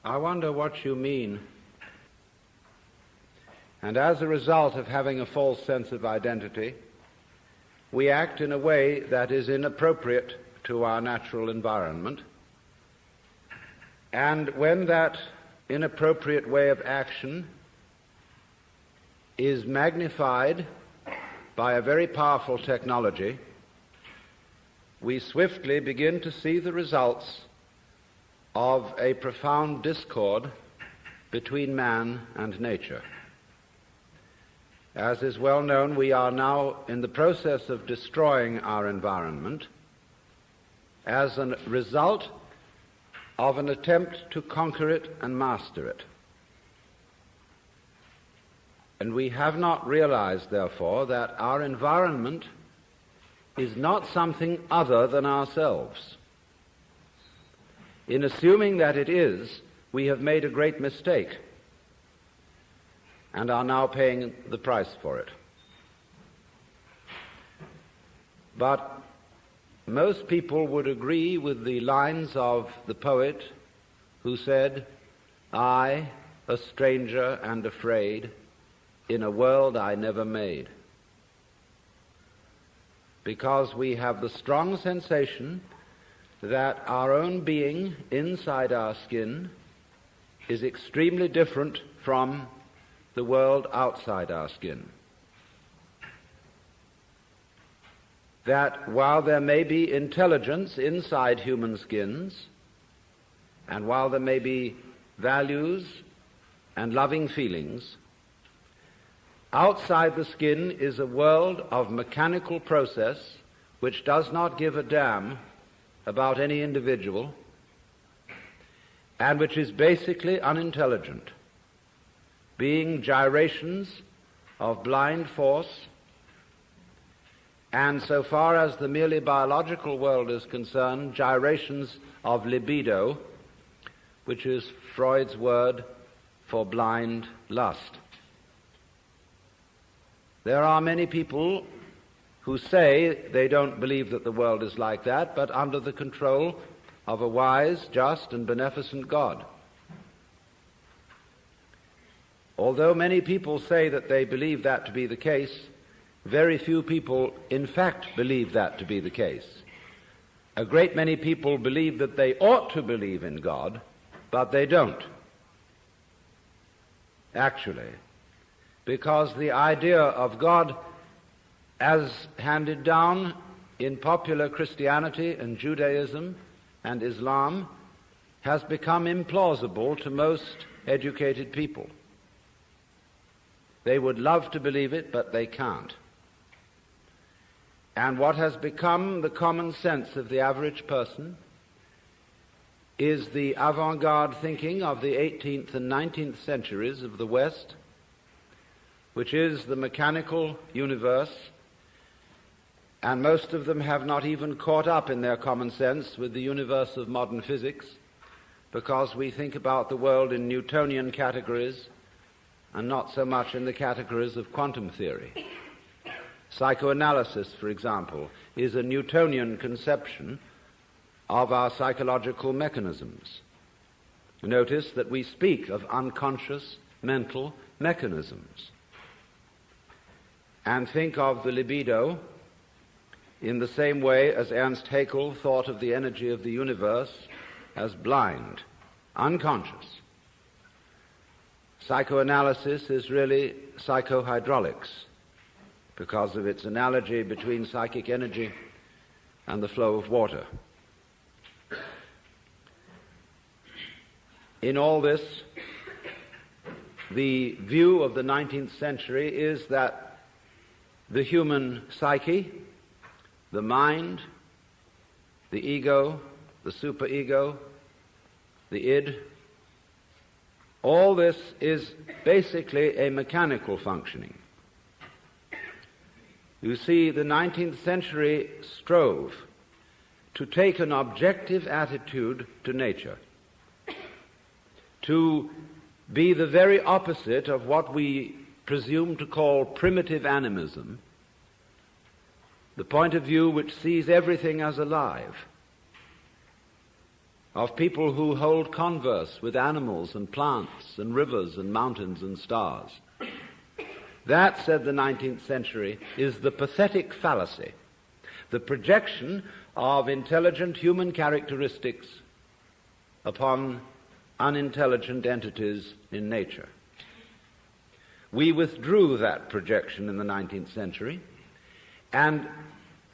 I wonder what you mean. And as a result of having a false sense of identity, we act in a way that is inappropriate to our natural environment. And when that inappropriate way of action is magnified by a very powerful technology, we swiftly begin to see the results of a profound discord between man and nature. As is well known, we are now in the process of destroying our environment as a result of an attempt to conquer it and master it. And we have not realized, therefore, that our environment is not something other than ourselves. In assuming that it is, we have made a great mistake and are now paying the price for it. But most people would agree with the lines of the poet who said, "I, a stranger and afraid, in a world I never made." Because we have the strong sensation that our own being inside our skin is extremely different from the world outside our skin. That while there may be intelligence inside human skins, and while there may be values and loving feelings, outside the skin is a world of mechanical process which does not give a damn about any individual and which is basically unintelligent, being gyrations of blind force. And so far as the merely biological world is concerned, gyrations of libido, which is Freud's word for blind lust. There are many people who say they don't believe that the world is like that, but under the control of a wise, just, and beneficent God. Although many people say that they believe that to be the case, very few people in fact believe that to be the case. A great many people believe that they ought to believe in God, but they don't, actually, because the idea of God as handed down in popular Christianity and Judaism and Islam has become implausible to most educated people. They would love to believe it, but they can't. And what has become the common sense of the average person is the avant-garde thinking of the 18th and 19th centuries of the West, which is the mechanical universe, and most of them have not even caught up in their common sense with the universe of modern physics, because we think about the world in Newtonian categories and not so much in the categories of quantum theory. Psychoanalysis, for example, is a Newtonian conception of our psychological mechanisms. Notice that we speak of unconscious mental mechanisms and think of the libido in the same way as Ernst Haeckel thought of the energy of the universe as blind, unconscious. Psychoanalysis is really psychohydraulics because of its analogy between psychic energy and the flow of water. In all this, the view of the 19th century is that the human psyche, the mind, the ego, the superego, the id, all this is basically a mechanical functioning. You see, the 19th century strove to take an objective attitude to nature, to be the very opposite of what we presume to call primitive animism, the point of view which sees everything as alive. of people who hold converse with animals and plants and rivers and mountains and stars. That, said the 19th century, is the pathetic fallacy, the projection of intelligent human characteristics upon unintelligent entities in nature. We withdrew that projection in the 19th century and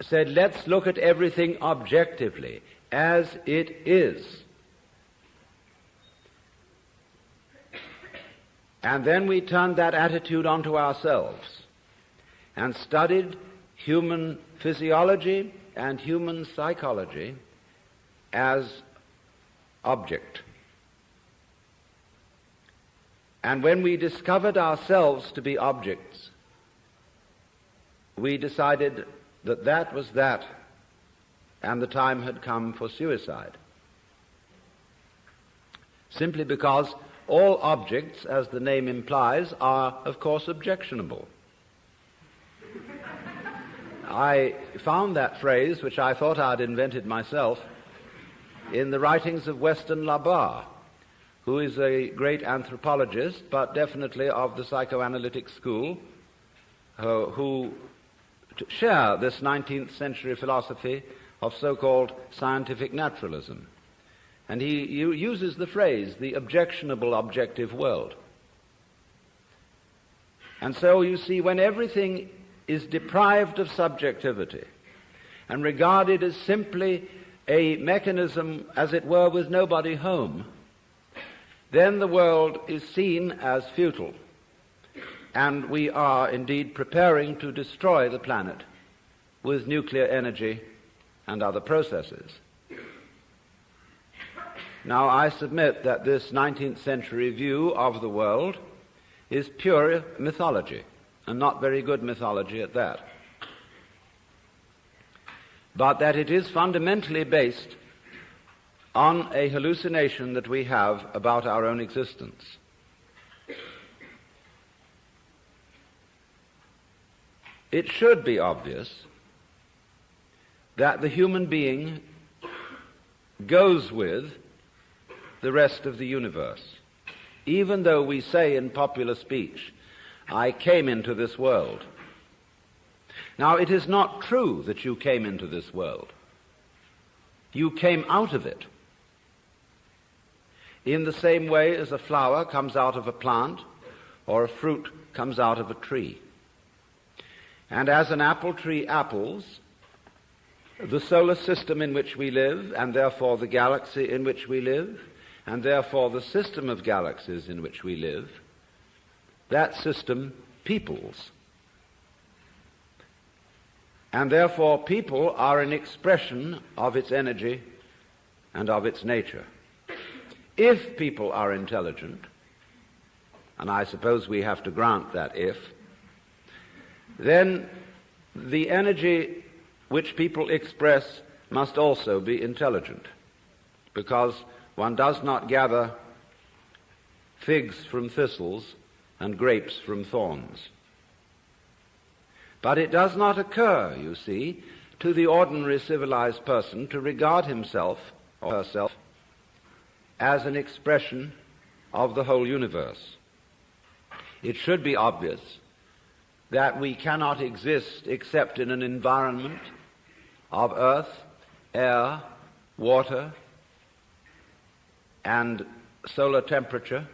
said, let's look at everything objectively, as it is. And then we turned that attitude onto ourselves and studied human physiology and human psychology as object. And when we discovered ourselves to be objects, we decided that that was that, and the time had come for suicide. Simply because all objects, as the name implies, are, of course, objectionable. I found that phrase, which I thought I'd invented myself, in the writings of Weston La Barre, who is a great anthropologist, but definitely of the psychoanalytic school, who share this 19th century philosophy of so-called scientific naturalism. And he uses the phrase, the objectionable objective world. And so you see, when everything is deprived of subjectivity and regarded as simply a mechanism, as it were, with nobody home, then the world is seen as futile. And we are indeed preparing to destroy the planet with nuclear energy and other processes. Now, I submit that this 19th century view of the world is pure mythology, and not very good mythology at that. But that it is fundamentally based on a hallucination that we have about our own existence. It should be obvious that the human being goes with the rest of the universe. Even though we say in popular speech, I came into this world. Now, it is not true that you came into this world. You came out of it. In the same way as a flower comes out of a plant, or a fruit comes out of a tree. And as an apple tree apples, the solar system in which we live, and therefore the galaxy in which we live, and therefore the system of galaxies in which we live, that system peoples. And therefore people are an expression of its energy and of its nature. If people are intelligent, and I suppose we have to grant that if, then the energy which people express must also be intelligent, because one does not gather figs from thistles and grapes from thorns. But it does not occur, you see, to the ordinary civilized person to regard himself or herself as an expression of the whole universe. It should be obvious that we cannot exist except in an environment of earth, air, water, and solar temperature,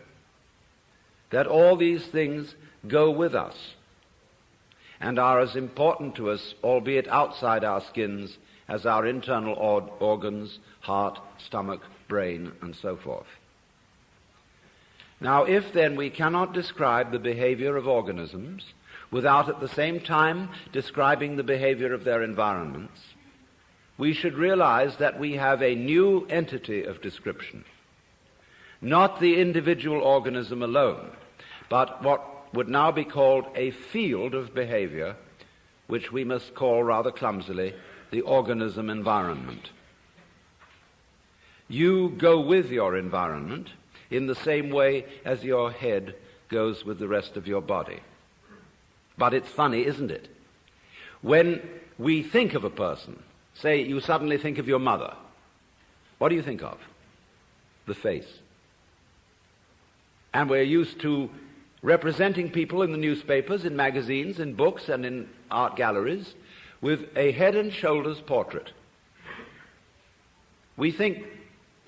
that all these things go with us and are as important to us, albeit outside our skins, as our internal organs, heart, stomach, brain, and so forth. Now, if then we cannot describe the behavior of organisms without at the same time describing the behavior of their environments, we should realize that we have a new entity of description. Not the individual organism alone, but what would now be called a field of behavior, which we must call rather clumsily the organism environment. You go with your environment in the same way as your head goes with the rest of your body. But it's funny, isn't it? When we think of a person, say you suddenly think of your mother, what do you think of? the face. And we're used to representing people in the newspapers, in magazines, in books, and in art galleries with a head and shoulders portrait. We think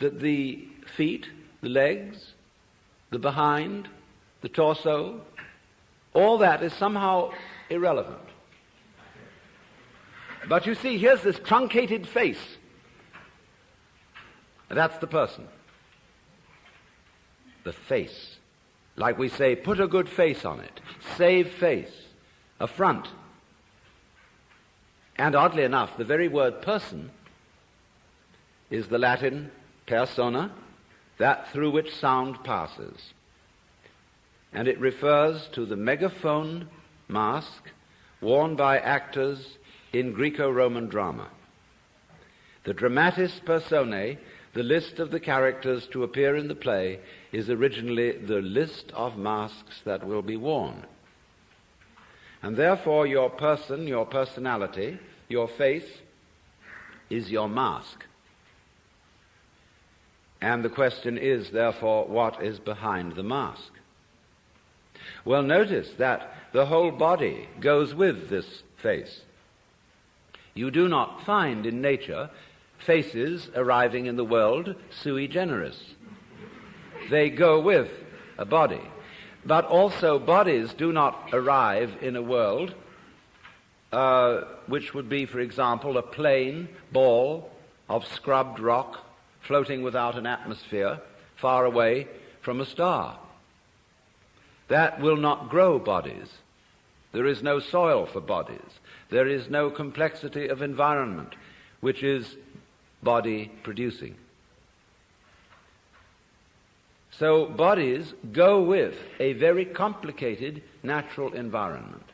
that the feet, the legs, the behind, the torso, all that is somehow irrelevant. But you see, here's this truncated face. That's the person. The face. Like we say, put a good face on it. Save face. A front. And oddly enough, the very word person is the Latin persona, that through which sound passes. And it refers to the megaphone mask worn by actors in Greco-Roman drama. The dramatis personae, the list of the characters to appear in the play, is originally the list of masks that will be worn. And therefore your person, your personality, your face is your mask. And the question is, therefore, what is behind the mask? Well, notice that the whole body goes with this face. You do not find in nature faces arriving in the world sui generis. They go with a body. But also bodies do not arrive in a world which would be, for example, a plain ball of scrubbed rock floating without an atmosphere far away from a star. That will not grow bodies. There is no soil for bodies. There is no complexity of environment which is body producing. So bodies go with a very complicated natural environment.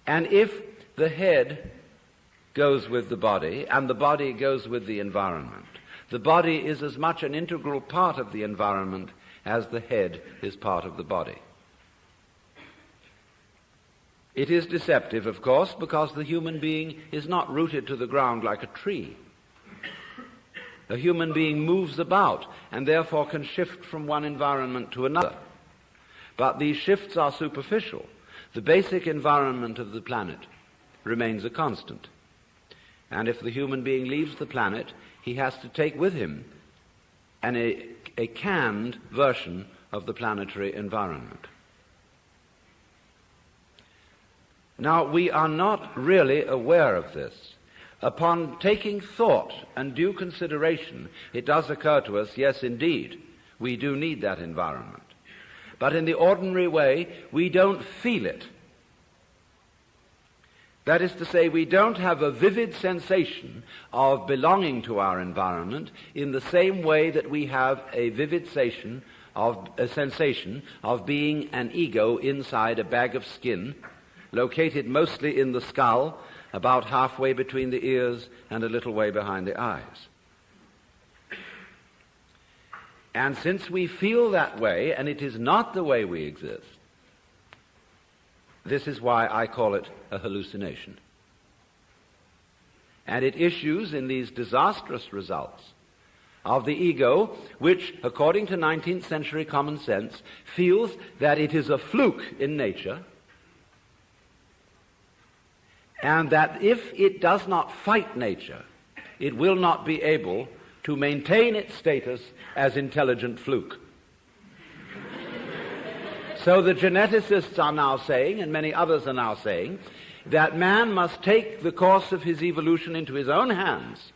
And if the head goes with the body and the body goes with the environment, the body is as much an integral part of the environment as the head is part of the body. It is deceptive, of course, because the human being is not rooted to the ground like a tree. The human being moves about and therefore can shift from one environment to another. But these shifts are superficial. The basic environment of the planet remains a constant. And if the human being leaves the planet, he has to take with him a canned version of the planetary environment. Now, we are not really aware of this. Upon taking thought and due consideration, it does occur to us, yes, indeed, we do need that environment. But in the ordinary way, we don't feel it. That is to say, we don't have a vivid sensation of belonging to our environment in the same way that we have a vivid sensation of being an ego inside a bag of skin, located mostly in the skull, about halfway between the ears and a little way behind the eyes. And since we feel that way, and it is not the way we exist, this is why I call it a hallucination. And it issues in these disastrous results of the ego, which, according to 19th century common sense, feels that it is a fluke in nature, and that if it does not fight nature, it will not be able to maintain its status as intelligent fluke. So the geneticists are now saying, and many others are now saying, that man must take the course of his evolution into his own hands.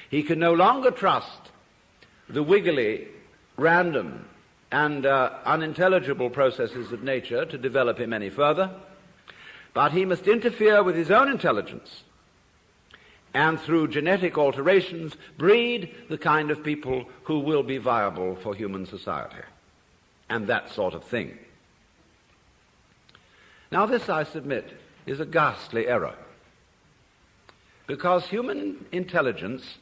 He can no longer trust the wiggly, random, and unintelligible processes of nature to develop him any further, but he must interfere with his own intelligence and through genetic alterations breed the kind of people who will be viable for human society and that sort of thing. Now this, I submit, is a ghastly error, because human intelligence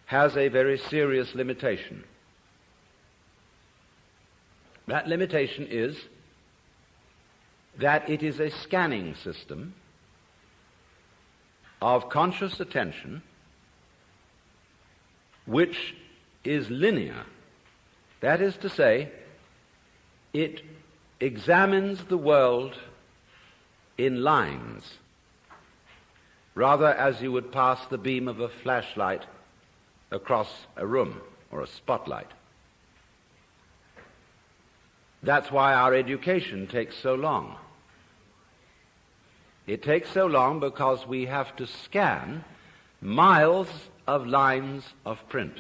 has a very serious limitation. That limitation is that it is a scanning system of conscious attention which is linear That is to say, it examines the world in lines, rather as you would pass the beam of a flashlight across a room or a spotlight. That's why our education takes so long. It takes so long because we have to scan miles of lines of print.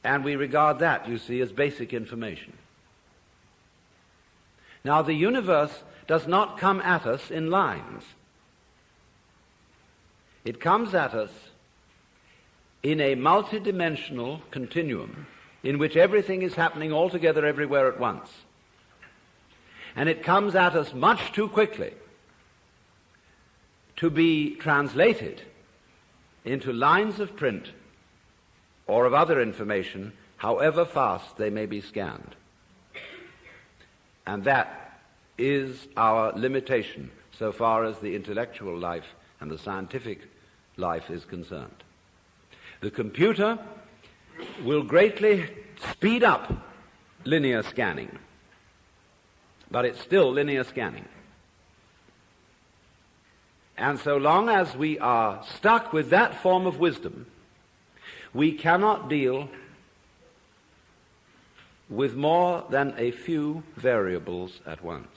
And we regard that, you see, as basic information. Now, the universe does not come at us in lines. It comes at us in a multidimensional continuum in which everything is happening all together everywhere at once. And it comes at us much too quickly to be translated into lines of print or of other information, however fast they may be scanned. And that is our limitation so far as the intellectual life and the scientific life is concerned. The computer will greatly speed up linear scanning, but it's still linear scanning. And so long as we are stuck with that form of wisdom, we cannot deal with more than a few variables at once.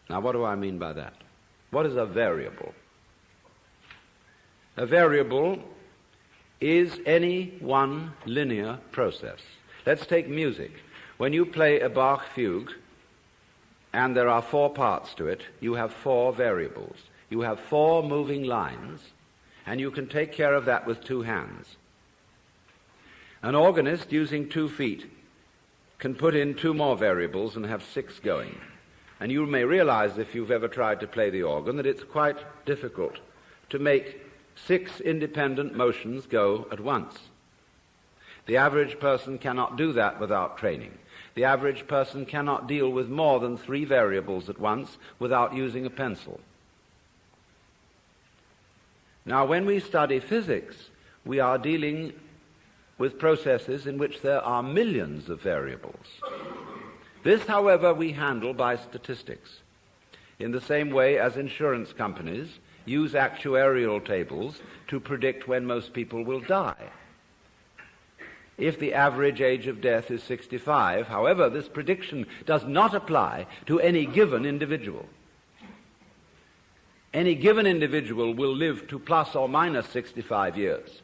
Now, what do I mean by that? What is a variable? A variable is any one linear process. Let's take music. When you play a Bach fugue, and there are 4 parts to it, you have 4 variables. You have 4 moving lines, and you can take care of that with 2 hands. An organist, using 2 feet, can put in 2 more variables and have 6 going. And you may realize, if you've ever tried to play the organ, that it's quite difficult to make 6 independent motions go at once. The average person cannot do that without training. The average person cannot deal with more than 3 variables at once without using a pencil. Now, when we study physics, we are dealing with processes in which there are millions of variables. This, however, we handle by statistics, in the same way as insurance companies use actuarial tables to predict when most people will die. If the average age of death is 65, however, this prediction does not apply to any given individual. Any given individual will live to plus or minus 65 years.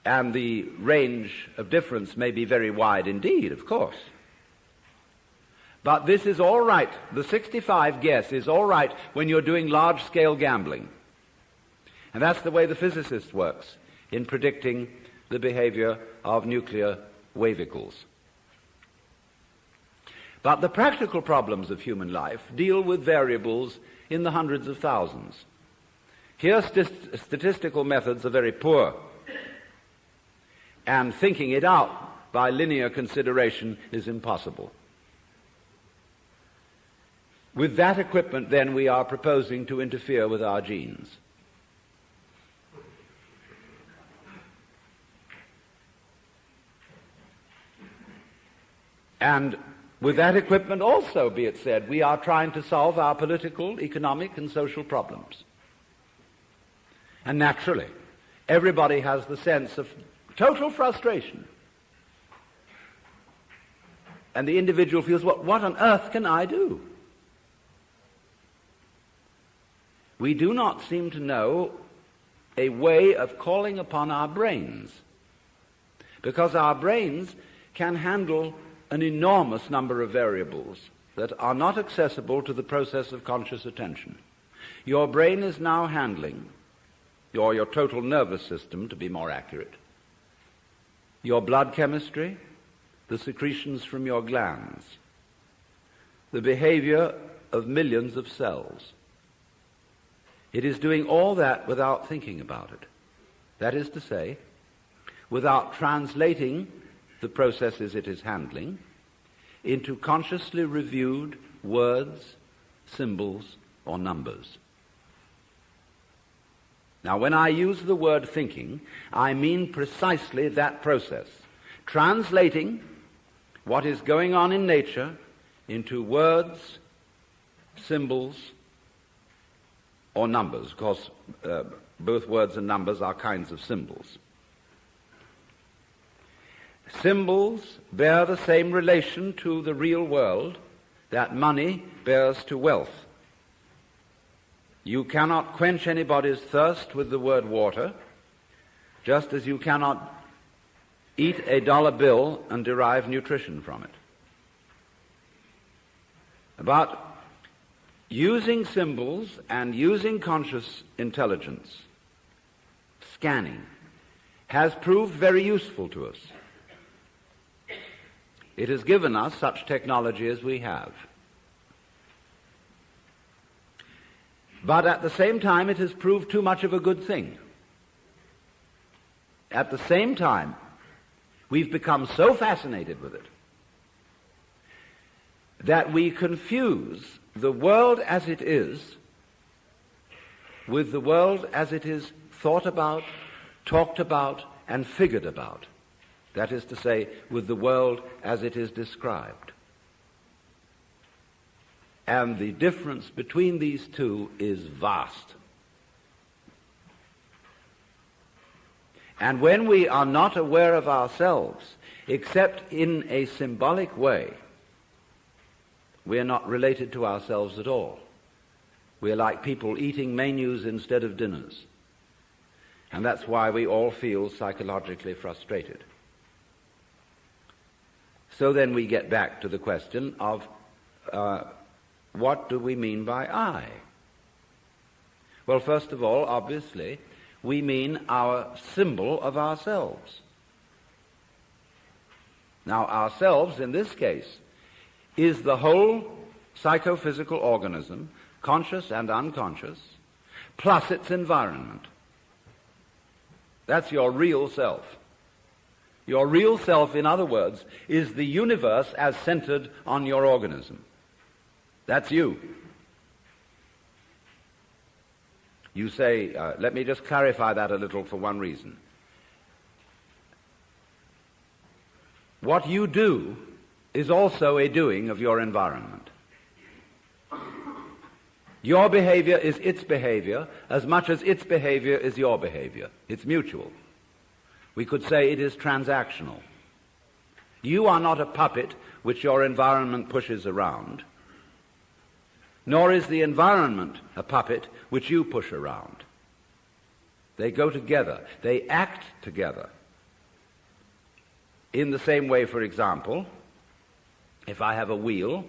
And the range of difference may be very wide indeed, of course. But this is all right. The 65 guess is all right when you're doing large-scale gambling. And that's the way the physicist works in predicting the behavior of nuclear wavicles. But the practical problems of human life deal with variables in the hundreds of thousands. Here, statistical methods are very poor, and thinking it out by linear consideration is impossible. With that equipment, then, we are proposing to interfere with our genes. And with that equipment also, be it said, we are trying to solve our political, economic, and social problems. And naturally, everybody has the sense of total frustration. And the individual feels, well, what on earth can I do? We do not seem to know a way of calling upon our brains, because our brains can handle an enormous number of variables that are not accessible to the process of conscious attention. Your brain is now handling, or your total nervous system, to be more accurate, your blood chemistry, the secretions from your glands, the behavior of millions of cells. It is doing all that without thinking about it. That is to say, without translating the processes it is handling into consciously reviewed words, symbols, or numbers. Now, when I use the word thinking, I mean precisely that process, translating what is going on in nature into words, symbols, or numbers. Of course, both words and numbers are kinds of symbols. Symbols bear the same relation to the real world that money bears to wealth. You cannot quench anybody's thirst with the word water, just as you cannot eat a dollar bill and derive nutrition from it. But using symbols and using conscious intelligence, scanning, has proved very useful to us. It has given us such technology as we have. But at the same time, it has proved too much of a good thing. At the same time, we've become so fascinated with it that we confuse the world as it is with the world as it is thought about, talked about, and figured about. That is to say, with the world as it is described. And the difference between these two is vast. And when we are not aware of ourselves, except in a symbolic way, we are not related to ourselves at all. We are like people eating menus instead of dinners. And that's why we all feel psychologically frustrated. So then we get back to the question of what do we mean by I? Well, first of all, obviously, we mean our symbol of ourselves. Now, ourselves, in this case, is the whole psychophysical organism, conscious and unconscious, plus its environment. That's your real self. Your real self, in other words, is the universe as centered on your organism. That's you. You say, let me just clarify that a little for one reason. What you do is also a doing of your environment. Your behavior is its behavior as much as its behavior is your behavior. It's mutual. We could say it is transactional. You are not a puppet which your environment pushes around, nor is the environment a puppet which you push around. They go together. They act together. In the same way, for example, if I have a wheel,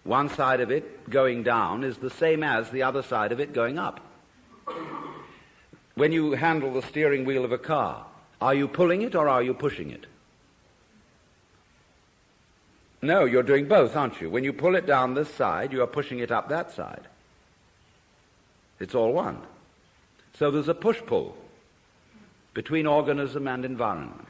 one side of it going down is the same as the other side of it going up. When you handle the steering wheel of a car, are you pulling it or are you pushing it? No, you're doing both, aren't you? When you pull it down this side, you are pushing it up that side. It's all one. So there's a push-pull between organism and environment.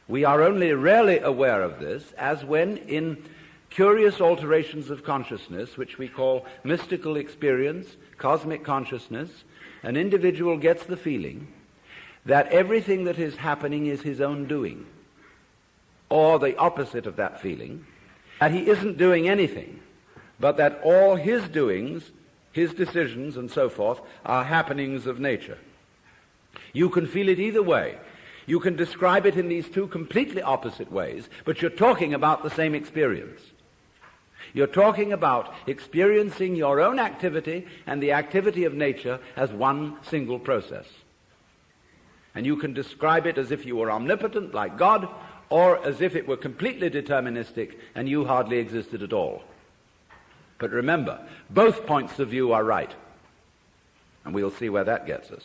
We are only rarely aware of this as when in curious alterations of consciousness, which we call mystical experience, cosmic consciousness, an individual gets the feeling that everything that is happening is his own doing, or the opposite of that feeling, that he isn't doing anything, but that all his doings, his decisions and so forth, are happenings of nature. You can feel it either way. You can describe it in these two completely opposite ways, but you're talking about the same experience. You're talking about experiencing your own activity and the activity of nature as one single process. And you can describe it as if you were omnipotent, like God, or as if it were completely deterministic and you hardly existed at all. But remember, both points of view are right. And we'll see where that gets us.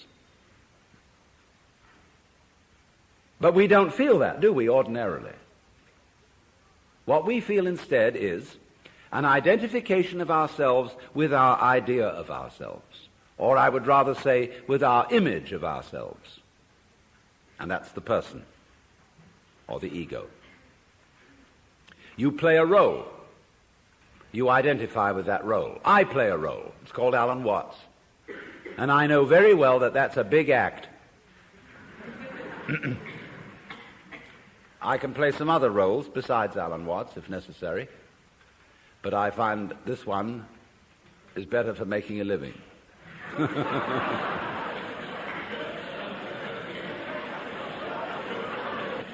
But we don't feel that, do we, ordinarily? What we feel instead is an identification of ourselves with our idea of ourselves, or I would rather say with our image of ourselves. And that's the person, or the ego. You play a role. You identify with that role. I play a role. It's called Alan Watts. And I know very well that that's a big act. I can play some other roles besides Alan Watts, if necessary, but I find this one is better for making a living.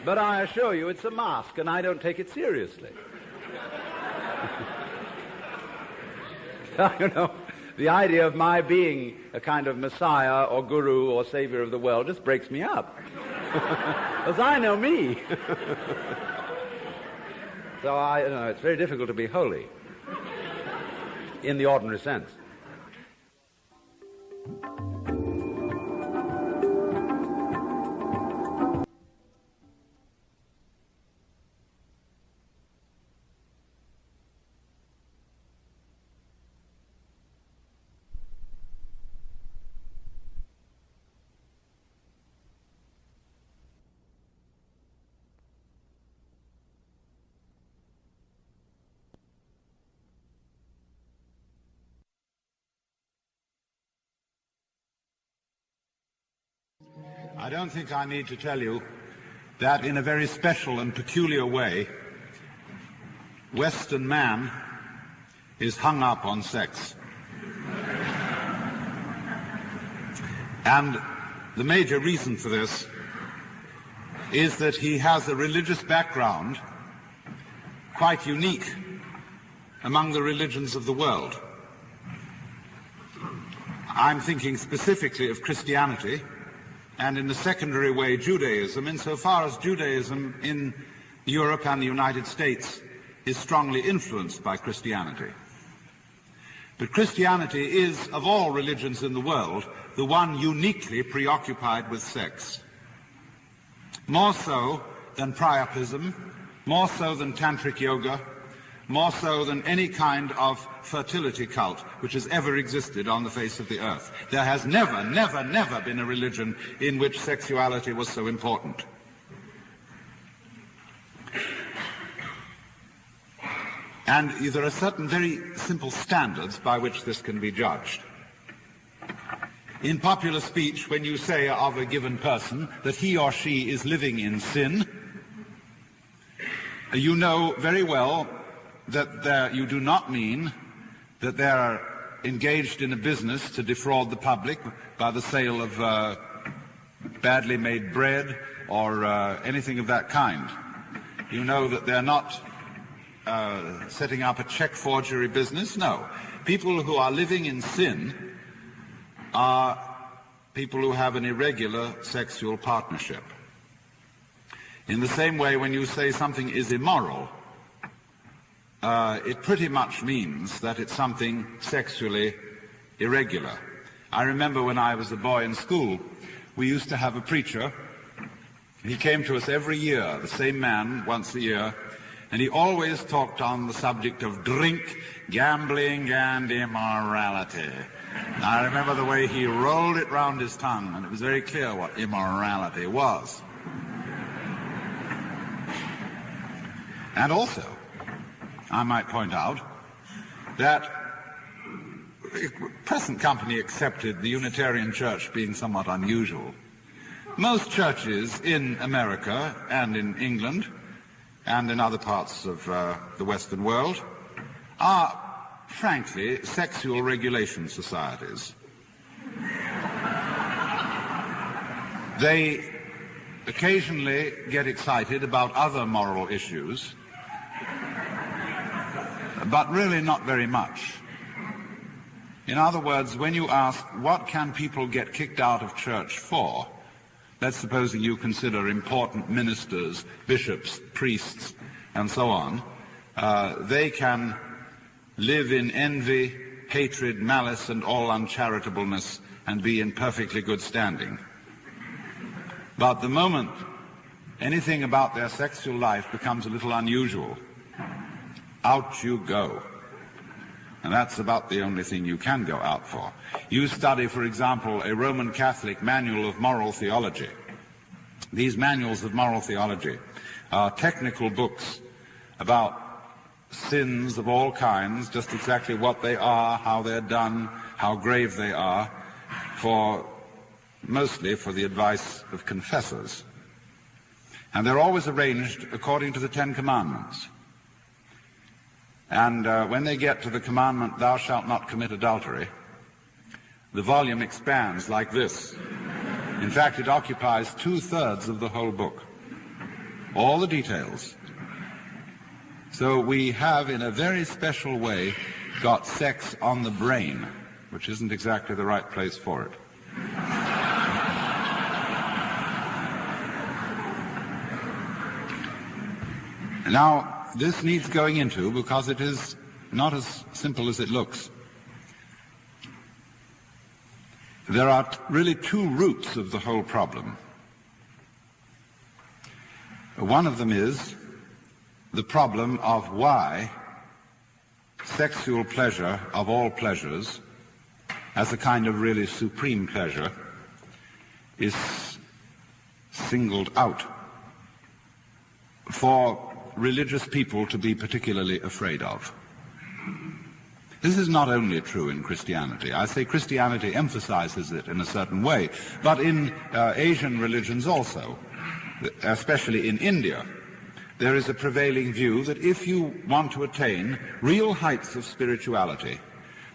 But I assure you it's a mask, and I don't take it seriously. You know, the idea of my being a kind of messiah or guru or savior of the world just breaks me up. Because I know me. So it's very difficult to be holy in the ordinary sense. I don't think I need to tell you that in a very special and peculiar way, Western man is hung up on sex. And the major reason for this is that he has a religious background quite unique among the religions of the world. I'm thinking specifically of Christianity, and in a secondary way Judaism, insofar as Judaism in Europe and the United States is strongly influenced by Christianity. But Christianity is, of all religions in the world, the one uniquely preoccupied with sex. More so than priapism, more so than tantric yoga, more so than any kind of fertility cult which has ever existed on the face of the earth. There has never, never, never been a religion in which sexuality was so important. And there are certain very simple standards by which this can be judged. In popular speech, when you say of a given person that he or she is living in sin, you know very well that you do not mean that they are engaged in a business to defraud the public by the sale of badly made bread or anything of that kind. You know that they're not setting up a check forgery business. No. People who are living in sin are people who have an irregular sexual partnership. In the same way, when you say something is immoral, it pretty much means that it's something sexually irregular. I remember when I was a boy in school, we used to have a preacher. He came to us every year, the same man, once a year, and he always talked on the subject of drink, gambling, and immorality. I remember the way he rolled it round his tongue, and it was very clear what immorality was. And also, I might point out that, present company accepted, the Unitarian Church being somewhat unusual, most churches in America and in England and in other parts of the Western world are, frankly, sexual regulation societies. They occasionally get excited about other moral issues, but really not very much. In other words, when you ask, what can people get kicked out of church for? Let's suppose you consider important ministers, bishops, priests, and so on. They can live in envy, hatred, malice, and all uncharitableness and be in perfectly good standing. But the moment anything about their sexual life becomes a little unusual, out you go. And that's about the only thing you can go out for. You study, for example, a Roman Catholic manual of moral theology. These manuals of moral theology are technical books about sins of all kinds, just exactly what they are, how they're done, how grave they are. mostly for the advice of confessors. And they're always arranged according to the Ten Commandments. And when they get to the commandment, thou shalt not commit adultery, the volume expands like this. In fact, it occupies 2/3 of the whole book. All the details. So we have, in a very special way, got sex on the brain, which isn't exactly the right place for it. Now, this needs going into because it is not as simple as it looks. There are really two roots of the whole problem. One of them is the problem of why sexual pleasure of all pleasures, as a kind of really supreme pleasure, is singled out for religious people to be particularly afraid of. This is not only true in Christianity. I say Christianity emphasizes it in a certain way, but in Asian religions also, especially in India, there is a prevailing view that if you want to attain real heights of spirituality,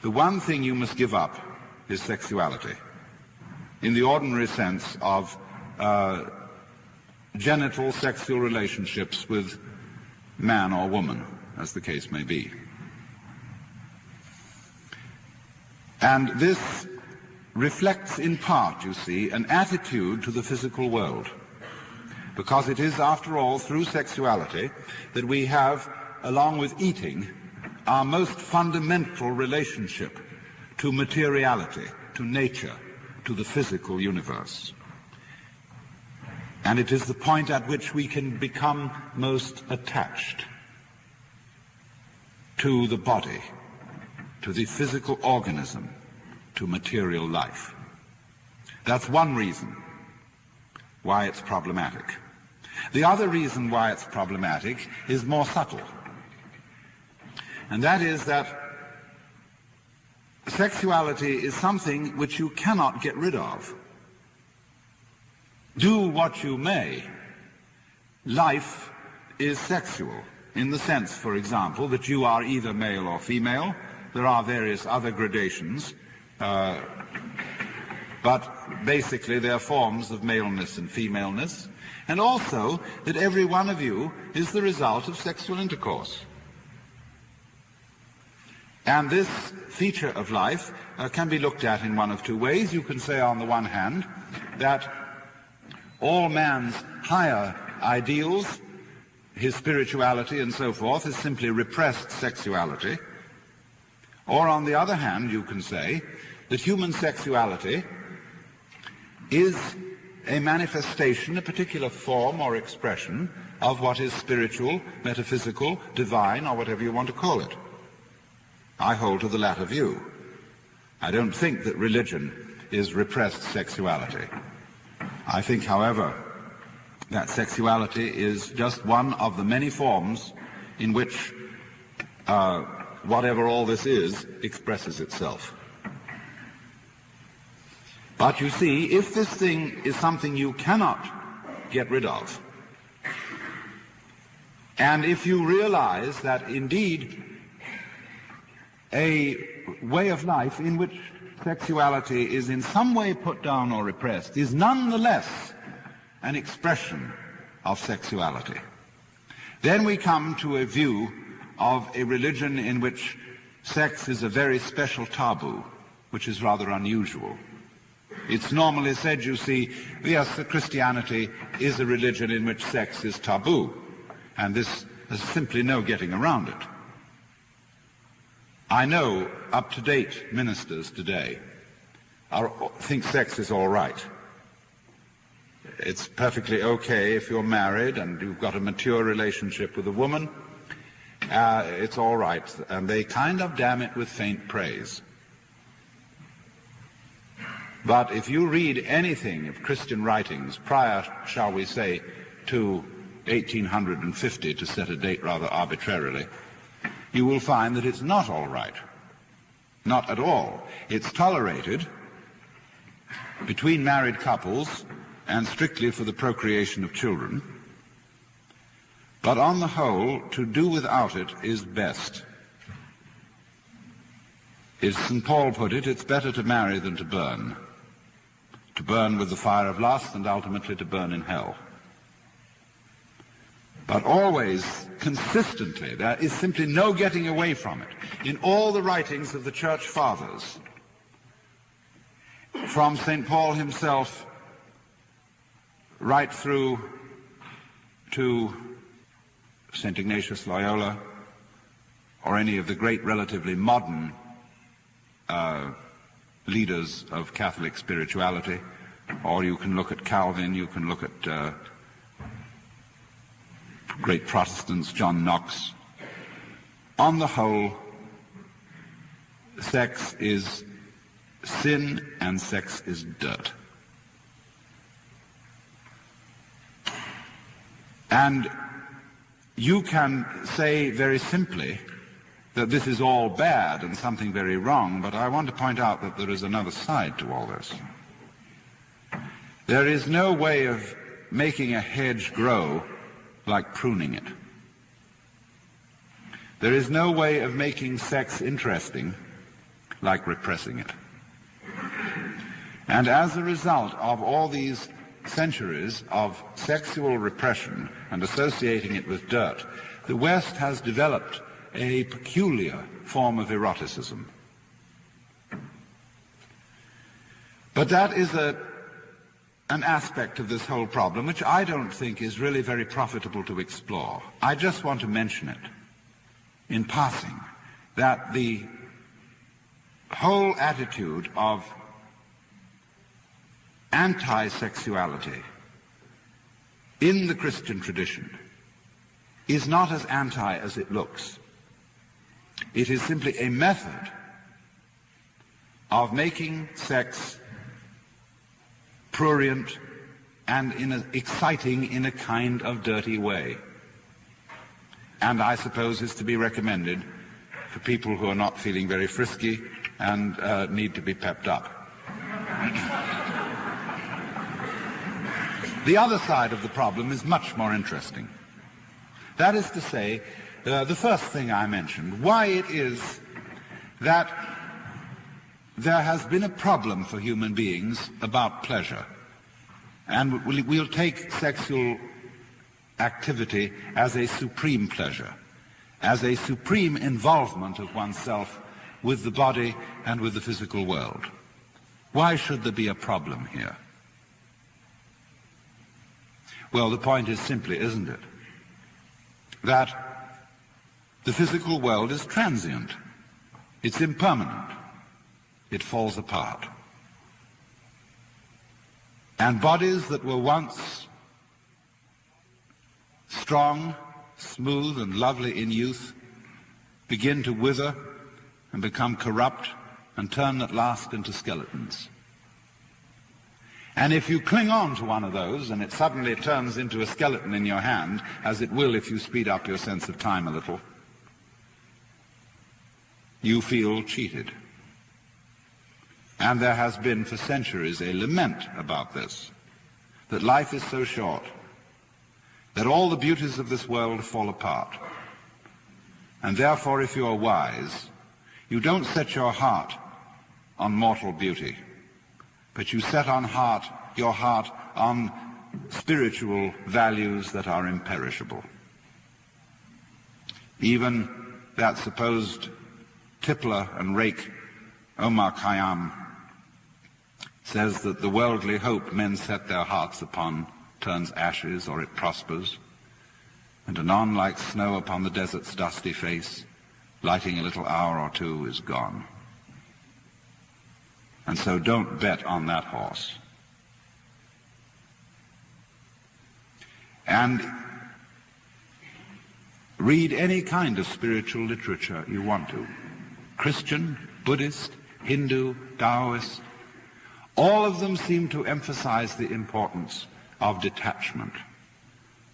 the one thing you must give up is sexuality, in the ordinary sense of genital sexual relationships with man or woman, as the case may be. And this reflects in part, you see, an attitude to the physical world, because it is, after all, through sexuality that we have, along with eating, our most fundamental relationship to materiality, to nature, to the physical universe. And it is the point at which we can become most attached to the body, to the physical organism, to material life. That's one reason why it's problematic. The other reason why it's problematic is more subtle. And that is that sexuality is something which you cannot get rid of. Do what you may, life is sexual, in the sense, for example, that you are either male or female. There are various other gradations, but basically they are forms of maleness and femaleness, and also that every one of you is the result of sexual intercourse. And this feature of life can be looked at in one of two ways. You can say, on the one hand, that all man's higher ideals, his spirituality and so forth, is simply repressed sexuality. Or on the other hand, you can say that human sexuality is a manifestation, a particular form or expression of what is spiritual, metaphysical, divine, or whatever you want to call it. I hold to the latter view. I don't think that religion is repressed sexuality. I think, however, that sexuality is just one of the many forms in which whatever all this is expresses itself. But you see, if this thing is something you cannot get rid of, and if you realize that indeed a way of life in which sexuality is in some way put down or repressed is nonetheless an expression of sexuality, then we come to a view of a religion in which sex is a very special taboo, which is rather unusual. It's normally said, you see, yes, that Christianity is a religion in which sex is taboo, and there's simply no getting around it. I know up-to-date ministers today think sex is all right. It's perfectly okay if you're married and you've got a mature relationship with a woman. It's all right. And they kind of damn it with faint praise. But if you read anything of Christian writings prior, shall we say, to 1850, to set a date rather arbitrarily, you will find that it's not all right. Not at all. It's tolerated, between married couples and strictly for the procreation of children. But on the whole, to do without it is best. As St. Paul put it, it's better to marry than to burn with the fire of lust and ultimately to burn in hell. But always, consistently, there is simply no getting away from it. In all the writings of the Church Fathers, from St. Paul himself right through to St. Ignatius Loyola, or any of the great relatively modern leaders of Catholic spirituality, or you can look at Calvin, you can look at great Protestants, John Knox. On the whole, sex is sin and sex is dirt. And you can say very simply that this is all bad and something very wrong, but I want to point out that there is another side to all this. There is no way of making a hedge grow like pruning it. There is no way of making sex interesting like repressing it. And as a result of all these centuries of sexual repression and associating it with dirt, the West has developed a peculiar form of eroticism. But that is an aspect of this whole problem which I don't think is really very profitable to explore. I just want to mention it in passing, that the whole attitude of anti-sexuality in the Christian tradition is not as anti as it looks. It is simply a method of making sex prurient and exciting in a kind of dirty way. And I suppose is to be recommended for people who are not feeling very frisky and need to be pepped up. The other side of the problem is much more interesting. That is to say, the first thing I mentioned, why it is that there has been a problem for human beings about pleasure. And we'll take sexual activity as a supreme pleasure, as a supreme involvement of oneself with the body and with the physical world. Why should there be a problem here? Well, the point is simply, isn't it, that the physical world is transient. It's impermanent. It falls apart. And bodies that were once strong, smooth, and lovely in youth begin to wither and become corrupt and turn at last into skeletons. And if you cling on to one of those and it suddenly turns into a skeleton in your hand, as it will if you speed up your sense of time a little, you feel cheated. And there has been for centuries a lament about this, that life is so short, that all the beauties of this world fall apart. And therefore, if you are wise, you don't set your heart on mortal beauty, but you set your heart on spiritual values that are imperishable. Even that supposed tippler and rake, Omar Khayyam, says that the worldly hope men set their hearts upon turns ashes or it prospers, and anon like snow upon the desert's dusty face, lighting a little hour or two, is gone. And so don't bet on that horse. And read any kind of spiritual literature you want to. Christian, Buddhist, Hindu, Taoist, all of them seem to emphasize the importance of detachment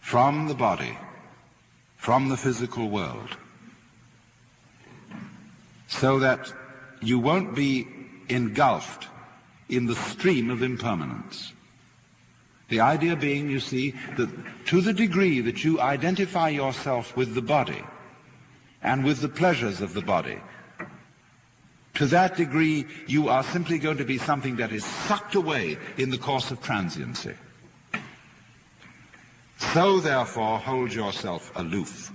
from the body, from the physical world, so that you won't be engulfed in the stream of impermanence. The idea being, you see, that to the degree that you identify yourself with the body and with the pleasures of the body, to that degree you are simply going to be something that is sucked away in the course of transiency. So therefore hold yourself aloof.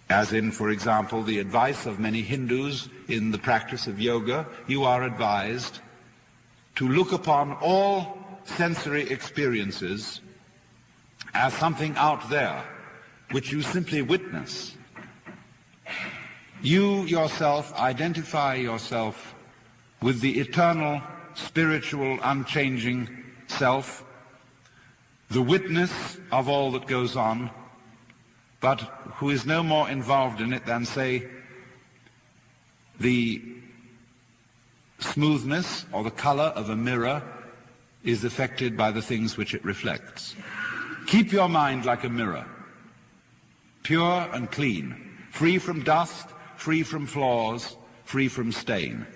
As in, for example, the advice of many Hindus in the practice of yoga, you are advised to look upon all sensory experiences as something out there, which you simply witness. You yourself identify yourself with the eternal, spiritual, unchanging self, the witness of all that goes on, but who is no more involved in it than, say, the smoothness or the color of a mirror is affected by the things which it reflects. Keep your mind like a mirror, pure and clean, free from dust, free from flaws, free from stain,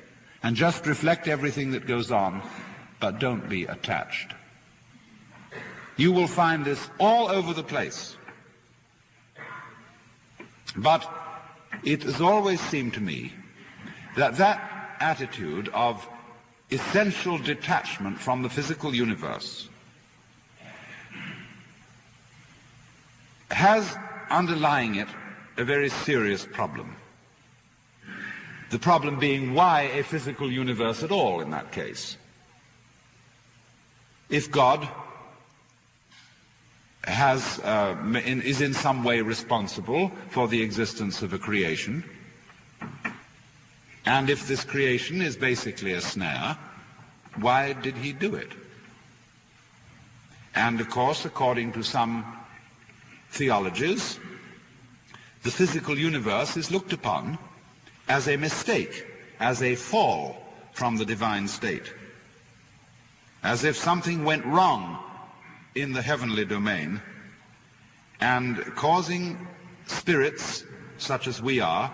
and just reflect everything that goes on, but don't be attached. You will find this all over the place. But it has always seemed to me that that attitude of essential detachment from the physical universe has underlying it a very serious problem. The problem being, why a physical universe at all in that case? If God is in some way responsible for the existence of a creation, and if this creation is basically a snare, why did he do it? And of course, according to some theologies, the physical universe is looked upon as a mistake, as a fall from the divine state, as if something went wrong in the heavenly domain and causing spirits such as we are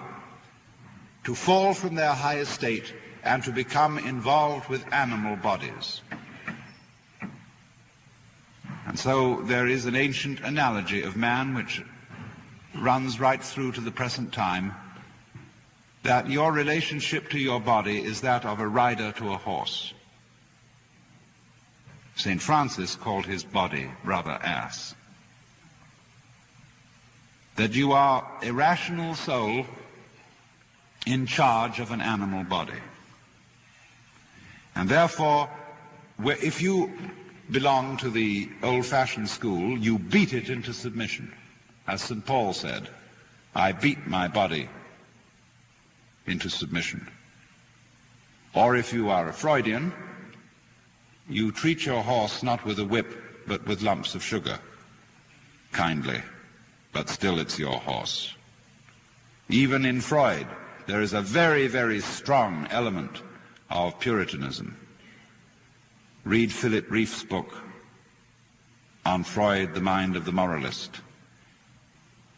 to fall from their high estate and to become involved with animal bodies. And so there is an ancient analogy of man which runs right through to the present time, that your relationship to your body is that of a rider to a horse. St. Francis called his body brother ass. That you are a rational soul in charge of an animal body. And therefore, if you belong to the old-fashioned school, you beat it into submission. As St. Paul said, I beat my body into submission. Or if you are a Freudian, you treat your horse not with a whip, but with lumps of sugar. Kindly, but still it's your horse. Even in Freud, there is a very, very strong element of Puritanism. Read Philip Rief's book on Freud, The Mind of the Moralist,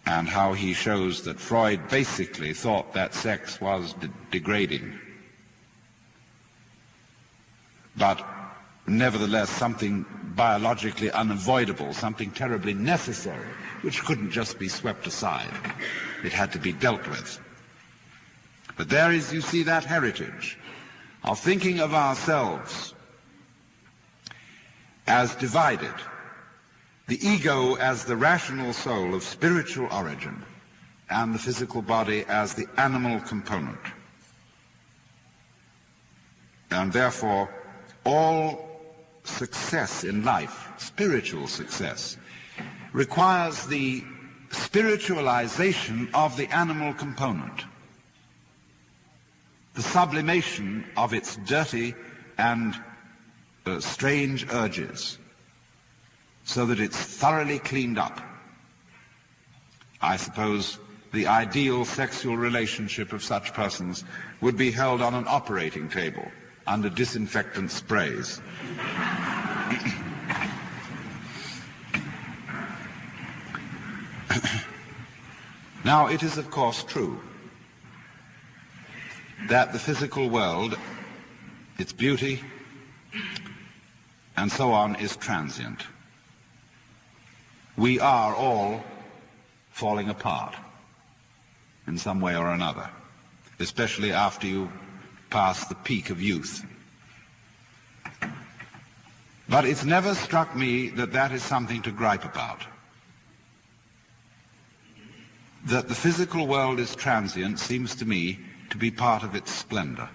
and how he shows that Freud basically thought that sex was degrading, but nevertheless something biologically unavoidable, something terribly necessary, which couldn't just be swept aside. It had to be dealt with. But there is, you see, that heritage of thinking of ourselves as divided, the ego as the rational soul of spiritual origin, and the physical body as the animal component. And therefore, all success in life, spiritual success, requires the spiritualization of the animal component, the sublimation of its dirty and strange urges, so that it's thoroughly cleaned up. I suppose the ideal sexual relationship of such persons would be held on an operating table under disinfectant sprays. Now, it is of course true that the physical world, its beauty, and so on, is transient. We are all falling apart in some way or another, especially after you pass the peak of youth. But it's never struck me that that is something to gripe about. That the physical world is transient seems to me to be part of its splendor.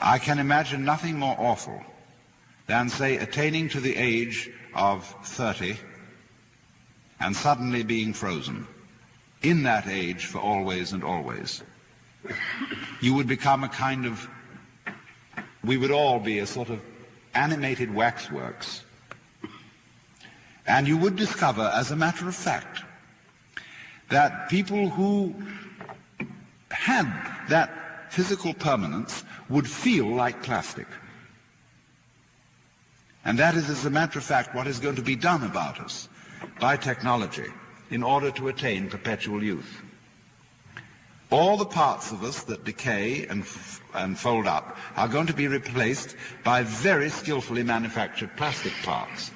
I can imagine nothing more awful than, say, attaining to the age of 30 and suddenly being frozen in that age for always and always. You would become a kind of, we would all be a sort of animated waxworks. And you would discover, as a matter of fact, that people who had that physical permanence would feel like plastic. And that is, as a matter of fact, what is going to be done about us by technology in order to attain perpetual youth. All the parts of us that decay and fold up are going to be replaced by very skillfully manufactured plastic parts,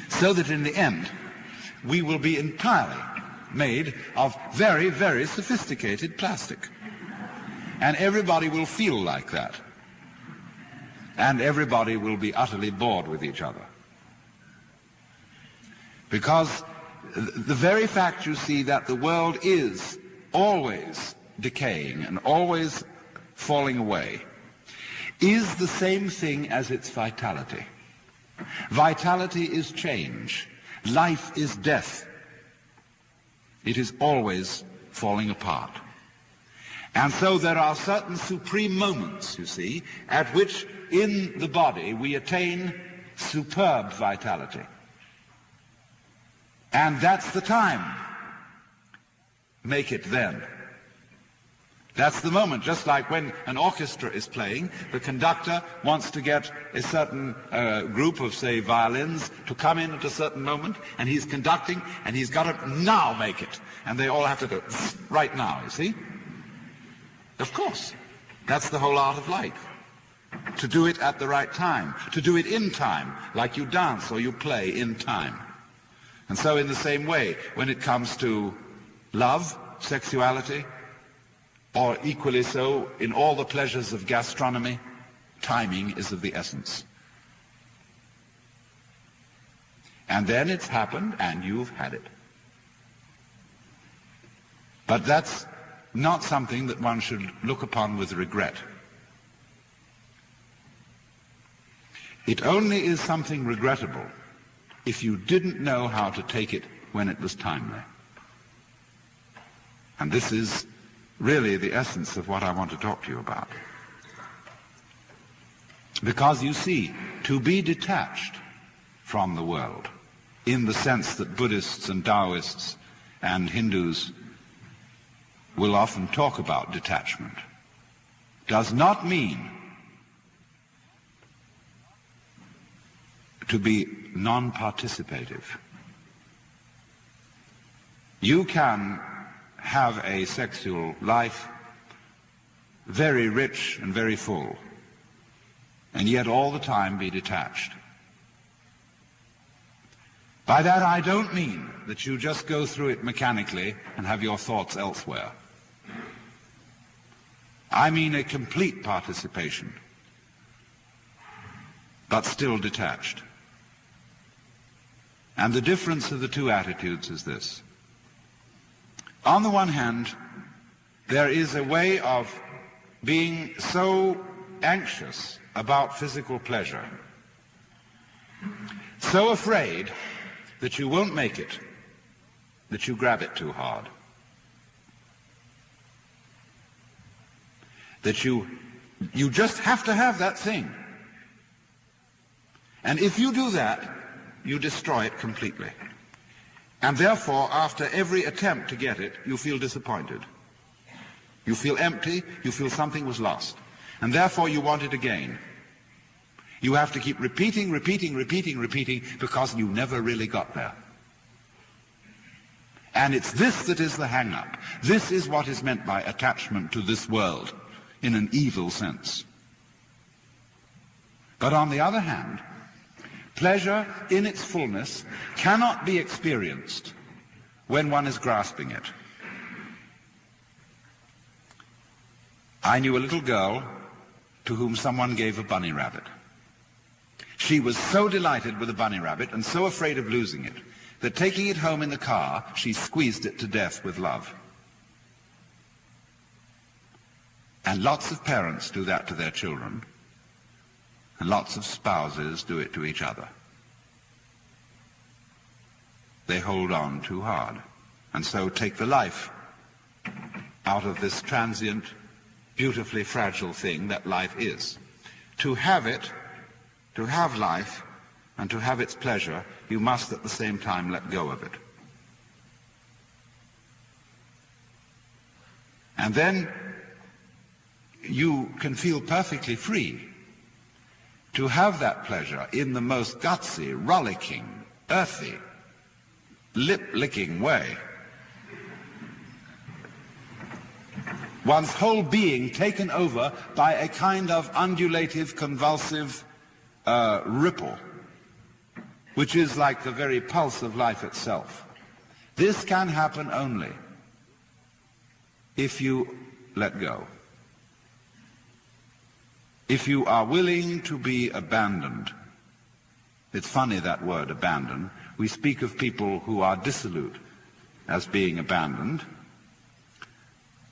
so that in the end we will be entirely made of very, very sophisticated plastic. And everybody will feel like that. And everybody will be utterly bored with each other. Because the very fact, you see, that the world is always decaying and always falling away is the same thing as its vitality. Vitality is change. Life is death. It is always falling apart. And so there are certain supreme moments, you see, at which in the body we attain superb vitality. And that's the time. Make it then. That's the moment, just like when an orchestra is playing, the conductor wants to get a certain group of, say, violins to come in at a certain moment, and he's conducting, and he's got to now make it. And they all have to go right now, you see? Of course. That's the whole art of life. To do it at the right time. To do it in time, like you dance or you play in time. And so in the same way, when it comes to love, sexuality, or equally so in all the pleasures of gastronomy, timing is of the essence. And then it's happened and you've had it. But that's not something that one should look upon with regret. It only is something regrettable if you didn't know how to take it when it was timely. And this is really the essence of what I want to talk to you about. Because you see, to be detached from the world, in the sense that Buddhists and Taoists and Hindus will often talk about detachment, does not mean to be non-participative. You can have a sexual life very rich and very full, and yet all the time be detached. By that I don't mean that you just go through it mechanically and have your thoughts elsewhere. I mean a complete participation, but still detached. And the difference of the two attitudes is this. On the one hand, there is a way of being so anxious about physical pleasure, so afraid that you won't make it, that you grab it too hard. That you just have to have that thing. And if you do that, you destroy it completely. And therefore, after every attempt to get it, you feel disappointed. You feel empty, you feel something was lost. And therefore you want it again. You have to keep repeating, because you never really got there. And it's this that is the hang-up. This is what is meant by attachment to this world in an evil sense. But on the other hand, pleasure in its fullness cannot be experienced when one is grasping it. I knew a little girl to whom someone gave a bunny rabbit. She was so delighted with the bunny rabbit and so afraid of losing it that taking it home in the car, she squeezed it to death with love. And lots of parents do that to their children, and lots of spouses do it to each other. They hold on too hard, and so take the life out of this transient, beautifully fragile thing that life is. To have it, to have life, and to have its pleasure, you must at the same time let go of it. And then you can feel perfectly free to have that pleasure in the most gutsy, rollicking, earthy, lip-licking way. One's whole being taken over by a kind of undulative, convulsive ripple, which is like the very pulse of life itself. This can happen only if you let go. If you are willing to be abandoned. It's funny, that word, abandon. We speak of people who are dissolute as being abandoned,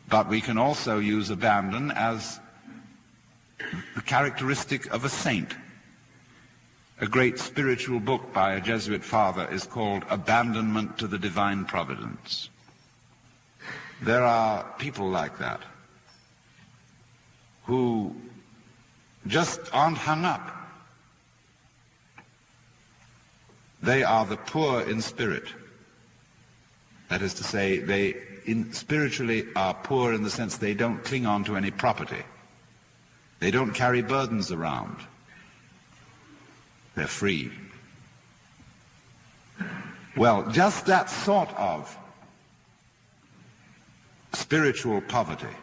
but we can also use abandon as the characteristic of a saint. A great spiritual book by a Jesuit father is called Abandonment to the Divine Providence. There are people like that who just aren't hung up. They are the poor in spirit. That is to say, they spiritually are poor in the sense they don't cling on to any property. They don't carry burdens around. They're free. Well, just that sort of spiritual poverty,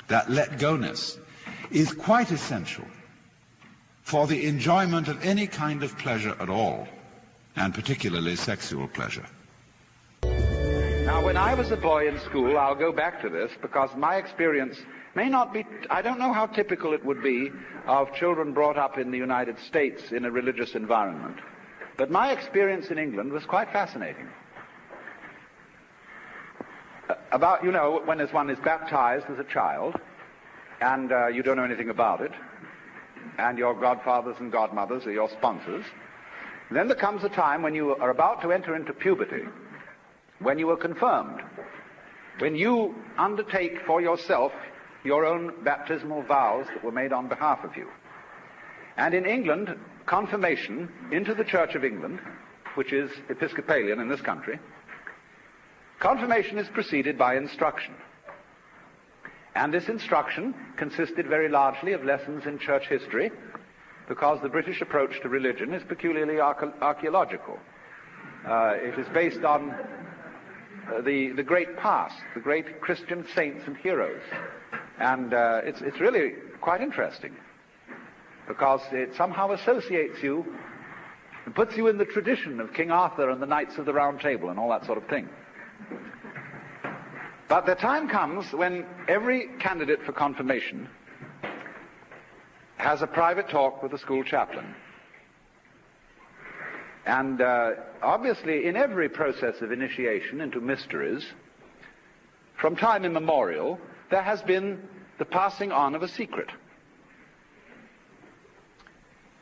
that let-go-ness, is quite essential for the enjoyment of any kind of pleasure at all, and particularly sexual pleasure. Now, when I was a boy in school, I'll go back to this because my experience may not be, I don't know how typical it would be of children brought up in the United States in a religious environment, but my experience in England was quite fascinating. About, you know, when one is baptized as a child, and you don't know anything about it, and your godfathers and godmothers are your sponsors, then there comes a time when you are about to enter into puberty, when you are confirmed, when you undertake for yourself your own baptismal vows that were made on behalf of you. And in England, confirmation into the Church of England, which is Episcopalian in this country, confirmation is preceded by instruction. And this instruction consisted very largely of lessons in church history, because the British approach to religion is peculiarly archaeological. It is based on the great past, the great Christian saints and heroes. And it's really quite interesting, because it somehow associates you and puts you in the tradition of King Arthur and the Knights of the Round Table and all that sort of thing. But the time comes when every candidate for confirmation has a private talk with the school chaplain. And obviously, in every process of initiation into mysteries, from time immemorial, there has been the passing on of a secret.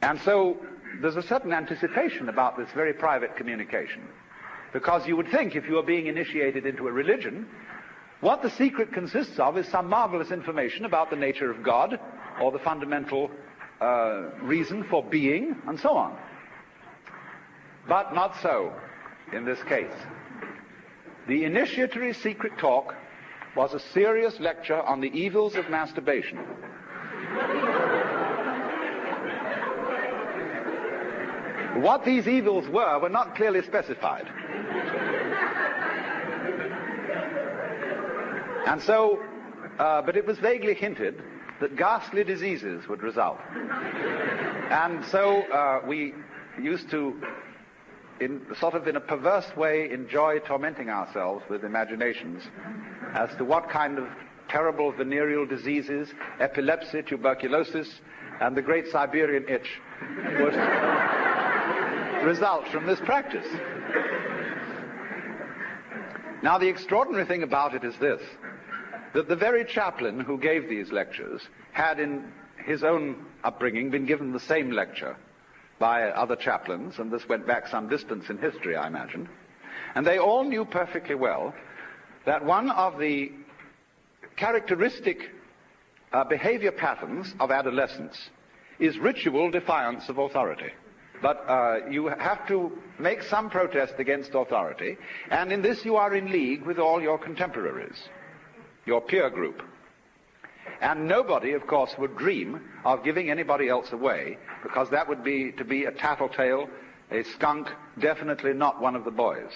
And so there's a certain anticipation about this very private communication, because you would think, if you are being initiated into a religion, what the secret consists of is some marvelous information about the nature of God, or the fundamental reason for being, and so on. But not so in this case. The initiatory secret talk was a serious lecture on the evils of masturbation. What these evils were not clearly specified. And so, but it was vaguely hinted that ghastly diseases would result. And so we used to, in a perverse way, enjoy tormenting ourselves with imaginations as to what kind of terrible venereal diseases, epilepsy, tuberculosis, and the great Siberian itch would result from this practice. Now, the extraordinary thing about it is this, that the very chaplain who gave these lectures had in his own upbringing been given the same lecture by other chaplains, and this went back some distance in history, I imagine, and they all knew perfectly well that one of the characteristic behavior patterns of adolescence is ritual defiance of authority. But you have to make some protest against authority, and in this you are in league with all your contemporaries, your peer group. And nobody, of course, would dream of giving anybody else away, because that would be to be a tattletale, a skunk, definitely not one of the boys.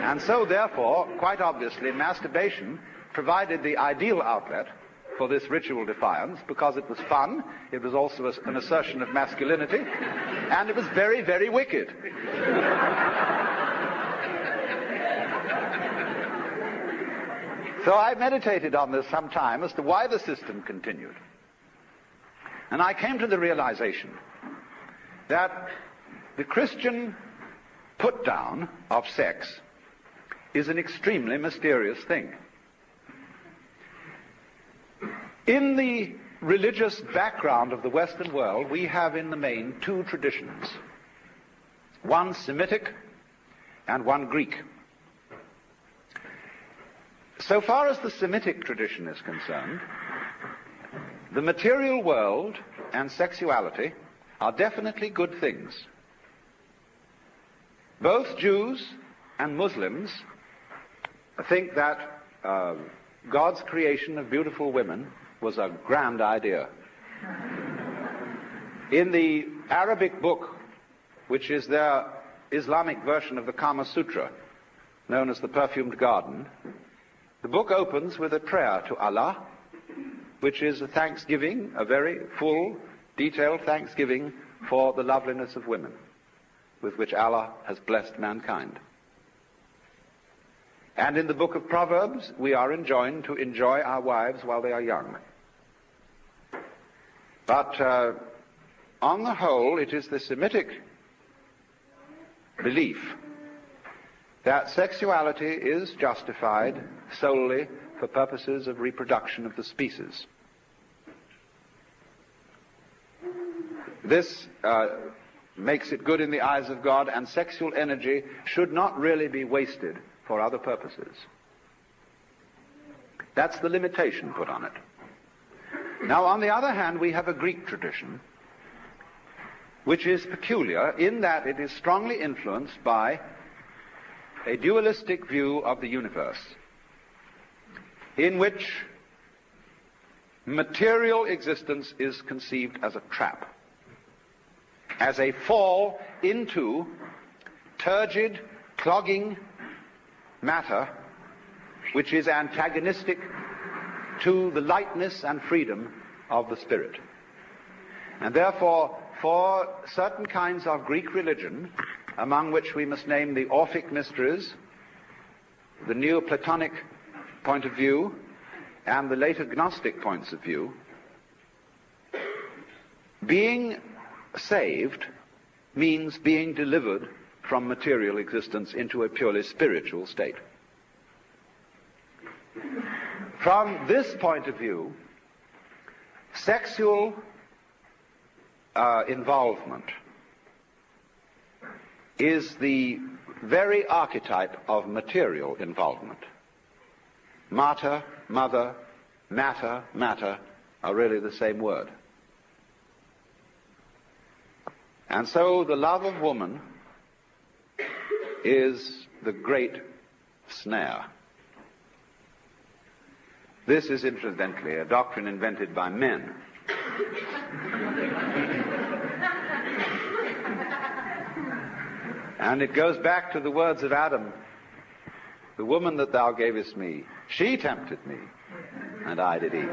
And so, therefore, quite obviously, masturbation provided the ideal outlet for this ritual defiance, because it was fun, it was also an assertion of masculinity, and it was very, very wicked. So I meditated on this some time as to why the system continued. And I came to the realization that the Christian put-down of sex is an extremely mysterious thing. In the religious background of the Western world, we have in the main two traditions, one Semitic and one Greek. So far as the Semitic tradition is concerned, the material world and sexuality are definitely good things. Both Jews and Muslims think that God's creation of beautiful women was a grand idea. In the Arabic book, which is their Islamic version of the Kama Sutra, known as the Perfumed Garden, the book opens with a prayer to Allah, which is a thanksgiving, a very full, detailed thanksgiving for the loveliness of women, with which Allah has blessed mankind. And in the book of Proverbs, we are enjoined to enjoy our wives while they are young. But on the whole, it is the Semitic belief that sexuality is justified solely for purposes of reproduction of the species. This makes it good in the eyes of God, and sexual energy should not really be wasted for other purposes. That's the limitation put on it. Now, on the other hand, we have a Greek tradition, which is peculiar in that it is strongly influenced by a dualistic view of the universe, in which material existence is conceived as a trap, as a fall into turgid, clogging matter, which is antagonistic to the lightness and freedom of the spirit. And therefore, for certain kinds of Greek religion, among which we must name the Orphic mysteries, the Neoplatonic point of view, and the later Gnostic points of view, being saved means being delivered from material existence into a purely spiritual state. From this point of view, sexual involvement is the very archetype of material involvement. Mater, mother, matter, matter are really the same word. And so the love of woman is the great snare. This is incidentally a doctrine invented by men. And it goes back to the words of Adam the woman that thou gavest me, she tempted me, and I did eat.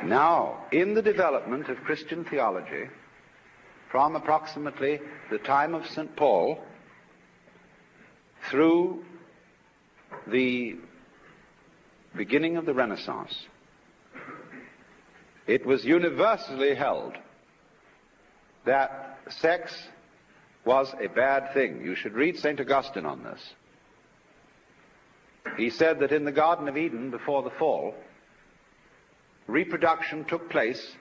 Now, in the development of Christian theology, from approximately the time of St. Paul through the beginning of the Renaissance, it was universally held that sex was a bad thing. You should read St. Augustine on this. He said that in the Garden of Eden before the fall, reproduction took place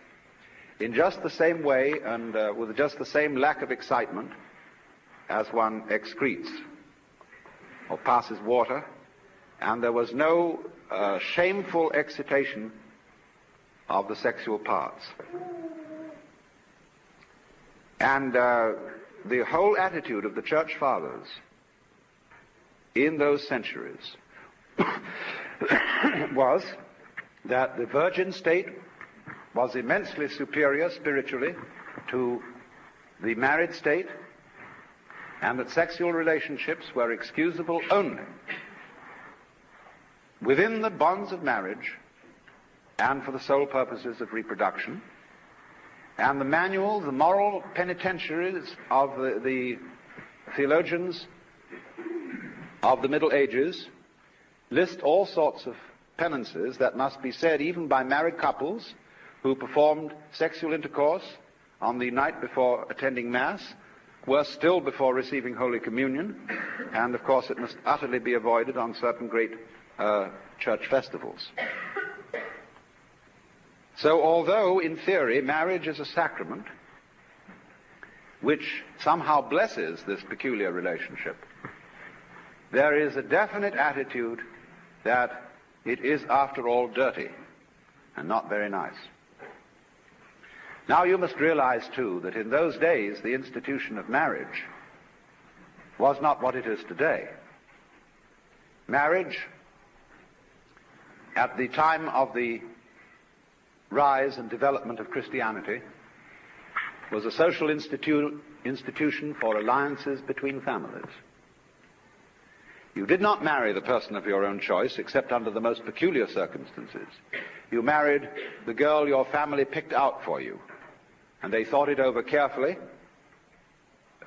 in just the same way and with just the same lack of excitement as one excretes or passes water, and there was no shameful excitation of the sexual parts. And the whole attitude of the Church Fathers in those centuries was that the virgin state was immensely superior spiritually to the married state, and that sexual relationships were excusable only within the bonds of marriage and for the sole purposes of reproduction. And the manual, the moral penitentiaries of the theologians of the Middle Ages list all sorts of penances that must be said even by married couples who performed sexual intercourse on the night before attending Mass, worse still before receiving Holy Communion, and of course it must utterly be avoided on certain great church festivals. So although in theory marriage is a sacrament which somehow blesses this peculiar relationship, there is a definite attitude that it is, after all, dirty and not very nice. Now you must realize, too, that in those days the institution of marriage was not what it is today. Marriage, at the time of the rise and development of Christianity, was a social institution for alliances between families. You did not marry the person of your own choice except under the most peculiar circumstances. You married the girl your family picked out for you, and they thought it over carefully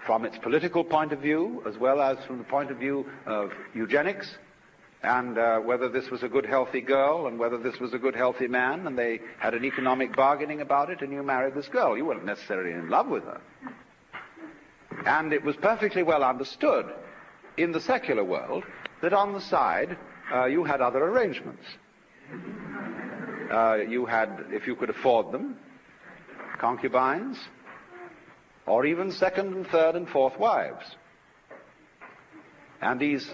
from its political point of view as well as from the point of view of eugenics, and whether this was a good healthy girl and whether this was a good healthy man, and they had an economic bargaining about it, and you married this girl. You weren't necessarily in love with her. And it was perfectly well understood in the secular world that on the side you had other arrangements. You had, if you could afford them, concubines, or even second and third and fourth wives. And these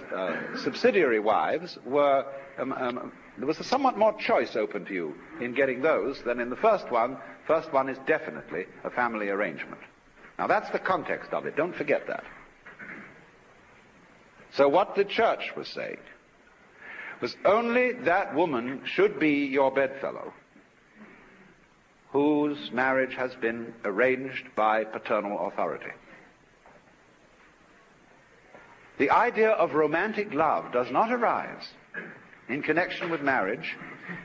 subsidiary wives were, there was a somewhat more choice open to you in getting those than in the first one. First one is definitely a family arrangement. Now that's the context of it, don't forget that. So what the church was saying was only that woman should be your bedfellow whose marriage has been arranged by paternal authority. The idea of romantic love does not arise in connection with marriage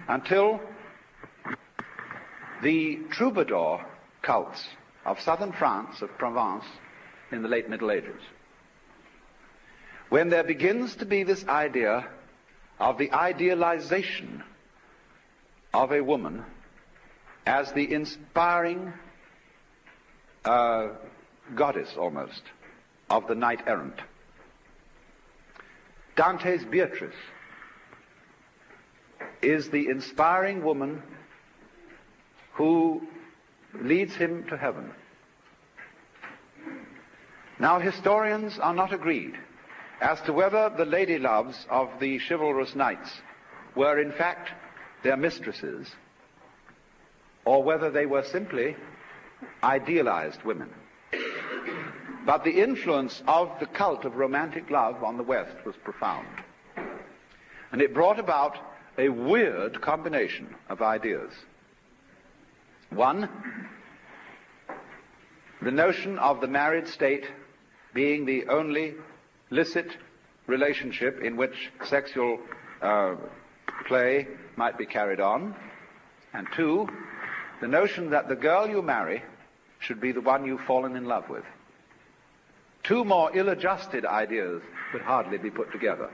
until the troubadour cults of southern France, of Provence, in the late Middle Ages, when there begins to be this idea of the idealization of a woman as the inspiring goddess, almost, of the knight-errant. Dante's Beatrice is the inspiring woman who leads him to heaven. Now, historians are not agreed as to whether the lady loves of the chivalrous knights were in fact their mistresses, or whether they were simply idealized women. But the influence of the cult of romantic love on the West was profound. And it brought about a weird combination of ideas. One, The notion of the married state being the only licit relationship in which sexual play might be carried on. And two, the notion that the girl you marry should be the one you've fallen in love with. Two more ill-adjusted ideas could hardly be put together.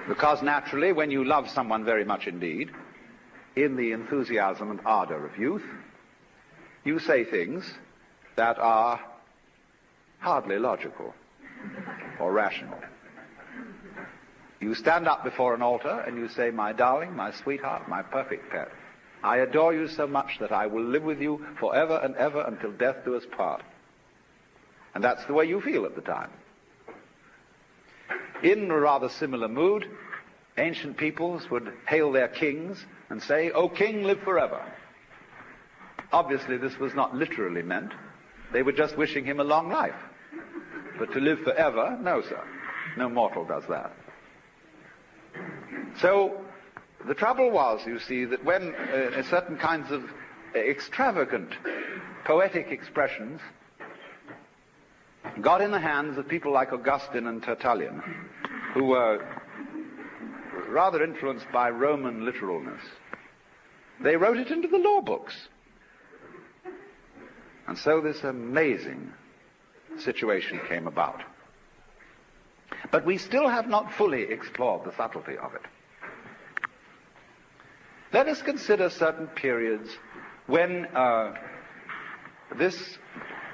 Because naturally, when you love someone very much indeed, in the enthusiasm and ardor of youth, you say things that are hardly logical or rational. You stand up before an altar and you say, "My darling, my sweetheart, my perfect pet, I adore you so much that I will live with you forever and ever until death do us part." And that's the way you feel at the time. In a rather similar mood, ancient peoples would hail their kings and say, "O king, live forever." Obviously, this was not literally meant. They were just wishing him a long life. But to live forever, no, sir. No mortal does that. So, the trouble was, you see, that when certain kinds of extravagant poetic expressions got in the hands of people like Augustine and Tertullian, who were rather influenced by Roman literalness, they wrote it into the law books. And so this amazing situation came about. But we still have not fully explored the subtlety of it. Let us consider certain periods when this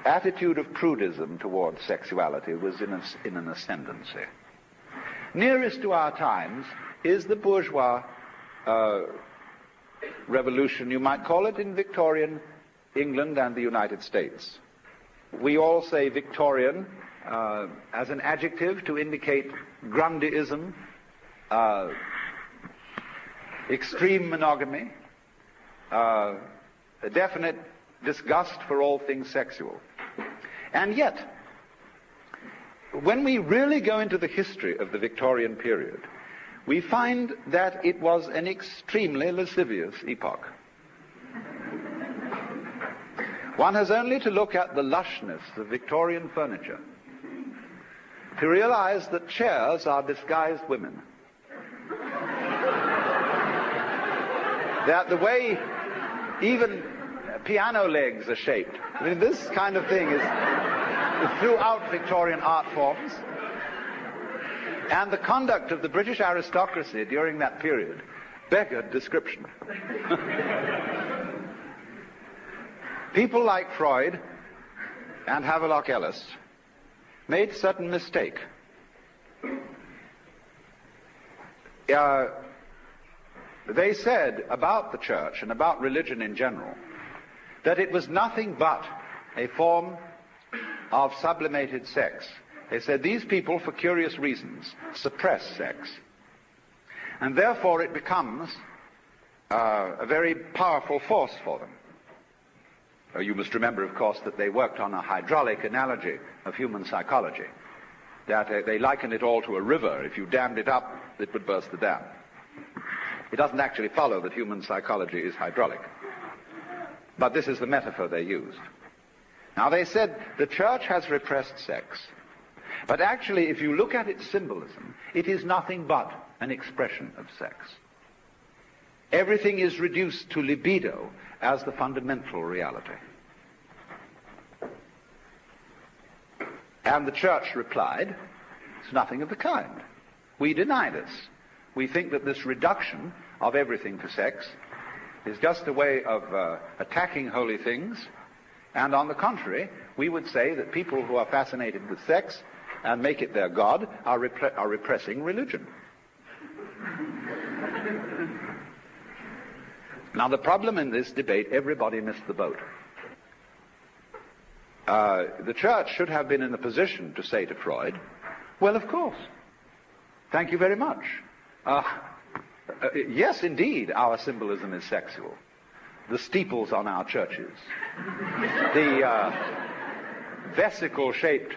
attitude of prudism towards sexuality was in an ascendancy. Nearest to our times is the bourgeois revolution, you might call it, in Victorian England and the United States. We all say Victorian as an adjective to indicate Grundyism, extreme monogamy, a definite disgust for all things sexual. And yet, when we really go into the history of the Victorian period, we find that it was an extremely lascivious epoch. One has only to look at the lushness of Victorian furniture to realize that chairs are disguised women. That the way even piano legs are shaped. I mean, this kind of thing is throughout Victorian art forms. And the conduct of the British aristocracy during that period beggared description. People like Freud and Havelock Ellis made a certain mistake. They said about the church and about religion in general that it was nothing but a form of sublimated sex. They said these people, for curious reasons, suppress sex. And therefore it becomes a very powerful force for them. You must remember, of course, that they worked on a hydraulic analogy of human psychology, that they likened it all to a river. If you dammed it up, it would burst the dam. It doesn't actually follow that human psychology is hydraulic. But this is the metaphor they used. Now, they said the church has repressed sex. But actually, if you look at its symbolism, it is nothing but an expression of sex. Everything is reduced to libido as the fundamental reality. And the church replied, it's nothing of the kind. We deny this. We think that this reduction of everything to sex is just a way of attacking holy things. And on the contrary, we would say that people who are fascinated with sex and make it their god are repressing religion. Now, the problem in this debate, everybody missed the boat. The church should have been in a position to say to Freud, well, of course, thank you very much. Yes, indeed, our symbolism is sexual. The steeples on our churches, the vesicle-shaped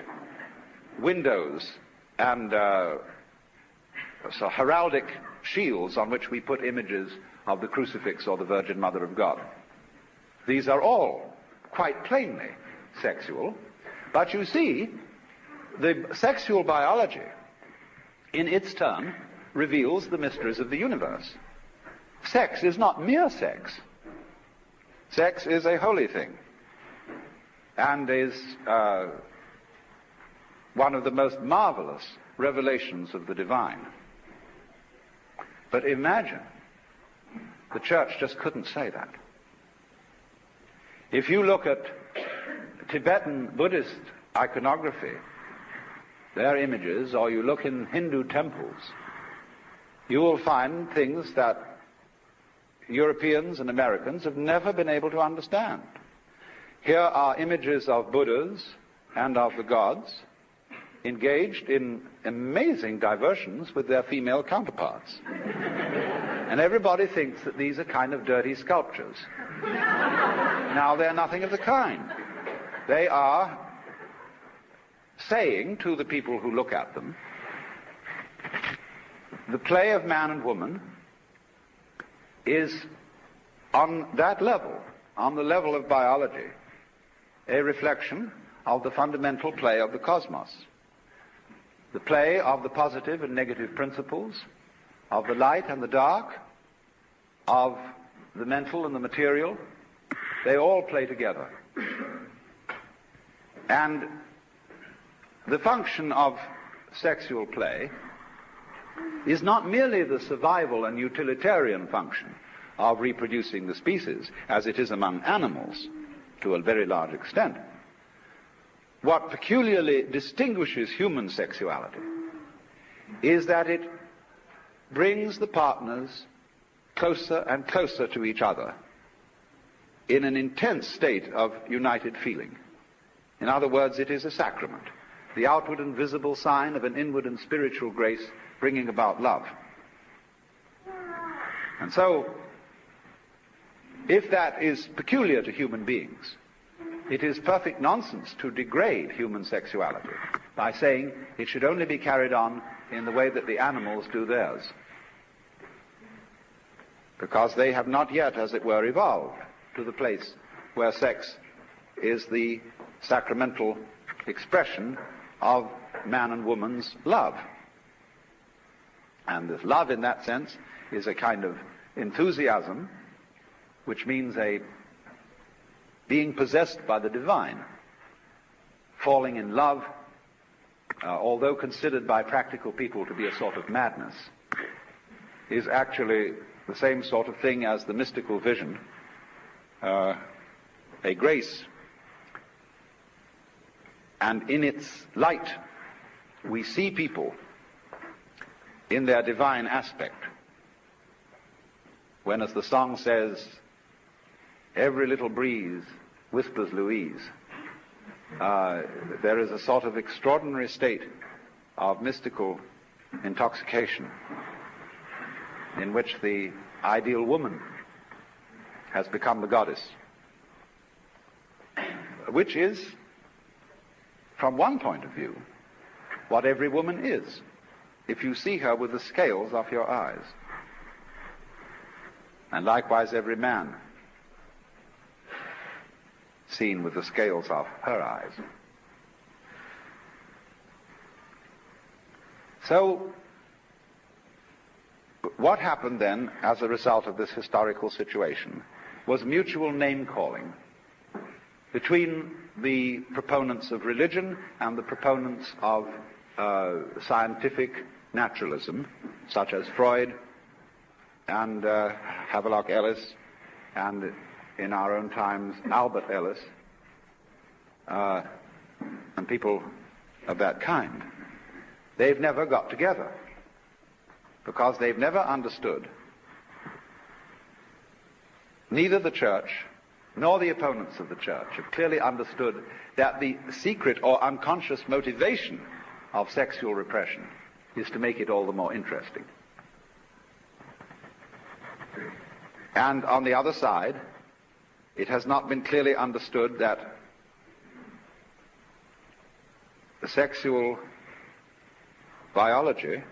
windows and so heraldic shields on which we put images of the crucifix or the Virgin Mother of God. These are all quite plainly sexual. But you see, the sexual biology, in its turn, reveals the mysteries of the universe. Sex is not mere sex. Sex is a holy thing, and is one of the most marvelous revelations of the divine. But imagine, the church just couldn't say that. If you look at Tibetan Buddhist iconography, their images, or you look in Hindu temples, you will find things that Europeans and Americans have never been able to understand. Here are images of Buddhas and of the gods engaged in amazing diversions with their female counterparts. And everybody thinks that these are kind of dirty sculptures. Now, they're nothing of the kind. They are saying to the people who look at them, the play of man and woman is on that level, on the level of biology, a reflection of the fundamental play of the cosmos. The play of the positive and negative principles, of the light and the dark, of the mental and the material. They all play together. And the function of sexual play is not merely the survival and utilitarian function of reproducing the species, as it is among animals to a very large extent. What peculiarly distinguishes human sexuality is that it brings the partners closer and closer to each other in an intense state of united feeling. In other words, it is a sacrament, the outward and visible sign of an inward and spiritual grace bringing about love. And so, if that is peculiar to human beings, it is perfect nonsense to degrade human sexuality by saying it should only be carried on in the way that the animals do theirs, because they have not yet, as it were, evolved to the place where sex is the sacramental expression of man and woman's love. And this love, in that sense, is a kind of enthusiasm, which means a being possessed by the divine. Falling in love, although considered by practical people to be a sort of madness, is actually the same sort of thing as the mystical vision, a grace. And in its light, we see people in their divine aspect. When, as the song says, every little breeze whispers Louise, there is a sort of extraordinary state of mystical intoxication in which the ideal woman has become the goddess, which is, from one point of view, what every woman is, if you see her with the scales off your eyes. And likewise every man seen with the scales off her eyes. So, what happened then as a result of this historical situation was mutual name-calling between the proponents of religion and the proponents of scientific naturalism, such as Freud and Havelock Ellis, and in our own times Albert Ellis, and people of that kind. They've never got together because they've never understood, neither the church nor the opponents of the church have clearly understood that the secret or unconscious motivation of sexual repression is to make it all the more interesting. And on the other side, it has not been clearly understood that the sexual biology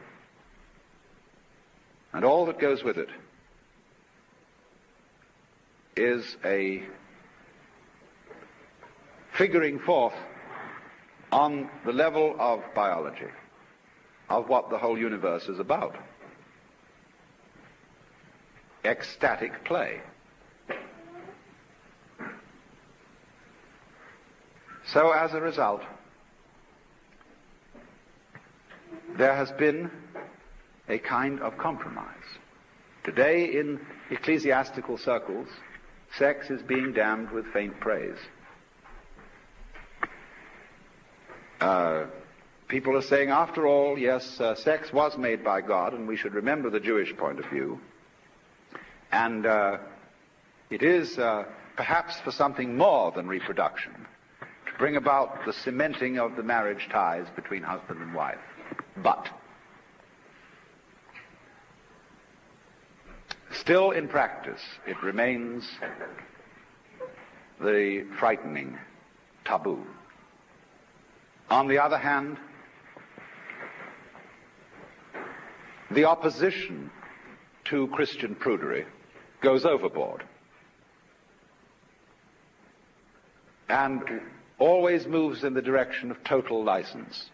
and all that goes with it is a figuring forth on the level of biology, of what the whole universe is about. Ecstatic play. So as a result, there has been a kind of compromise. Today in ecclesiastical circles, sex is being damned with faint praise. People are saying, after all, yes, sex was made by God, and we should remember the Jewish point of view. And it is perhaps for something more than reproduction, to bring about the cementing of the marriage ties between husband and wife. But still in practice, it remains the frightening taboo. On the other hand, the opposition to Christian prudery goes overboard and always moves in the direction of total license.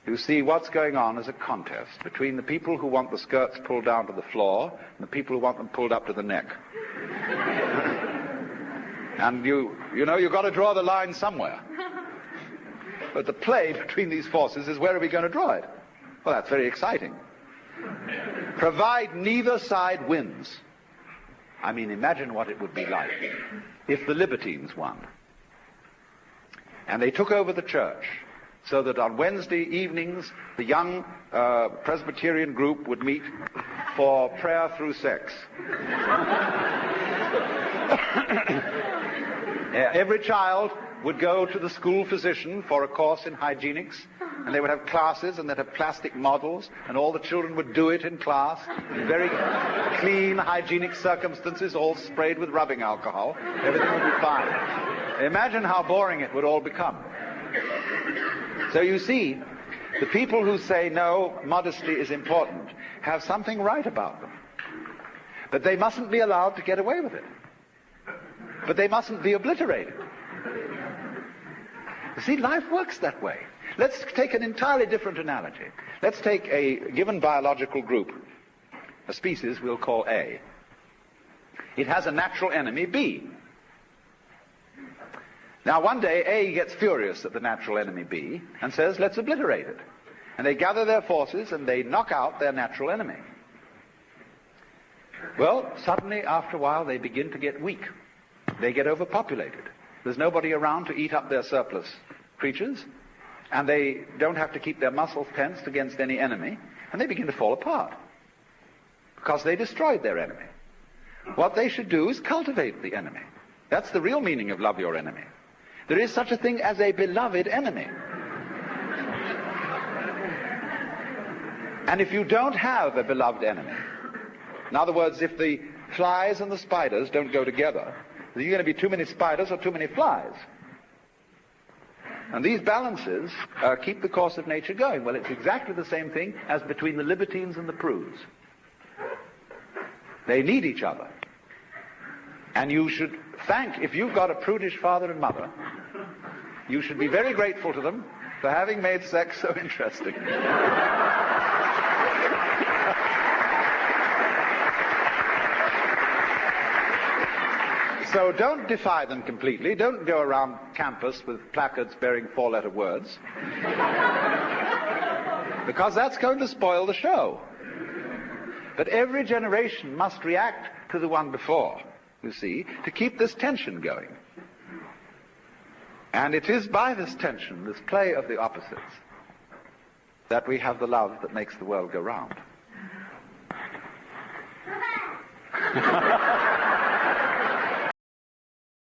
You see, what's going on is a contest between the people who want the skirts pulled down to the floor and the people who want them pulled up to the neck. And you know, you've got to draw the line somewhere. But the play between these forces is, where are we going to draw it? Well, that's very exciting. Provide neither side wins. I mean, imagine what it would be like if the libertines won. And they took over the church, so that on Wednesday evenings, the young Presbyterian group would meet for prayer through sex. Every child would go to the school physician for a course in hygienics, and they would have classes, and they'd have plastic models, and all the children would do it in class, in very clean, hygienic circumstances, all sprayed with rubbing alcohol. Everything would be fine. Imagine how boring it would all become. So you see, the people who say, no, modesty is important, have something right about them. But they mustn't be allowed to get away with it. But they mustn't be obliterated. You see, life works that way. Let's take an entirely different analogy. Let's take a given biological group, a species we'll call A. It has a natural enemy, B. Now, one day, A gets furious at the natural enemy, B, and says, let's obliterate it. And they gather their forces, and they knock out their natural enemy. Well, suddenly, after a while, they begin to get weak. They get overpopulated. There's nobody around to eat up their surplus creatures, and they don't have to keep their muscles tensed against any enemy, and they begin to fall apart because they destroyed their enemy. What they should do is cultivate the enemy. That's the real meaning of love your enemy. There is such a thing as a beloved enemy. And if you don't have a beloved enemy, in other words, if the flies and the spiders don't go together, there's going to be too many spiders or too many flies. And these balances keep the course of nature going. Well, it's exactly the same thing as between the libertines and the prudes. They need each other. And you should thank, if you've got a prudish father and mother, you should be very grateful to them for having made sex so interesting. So don't defy them completely. Don't go around campus with placards bearing four-letter words. Because that's going to spoil the show. But every generation must react to the one before, you see, to keep this tension going. And it is by this tension, this play of the opposites, that we have the love that makes the world go round.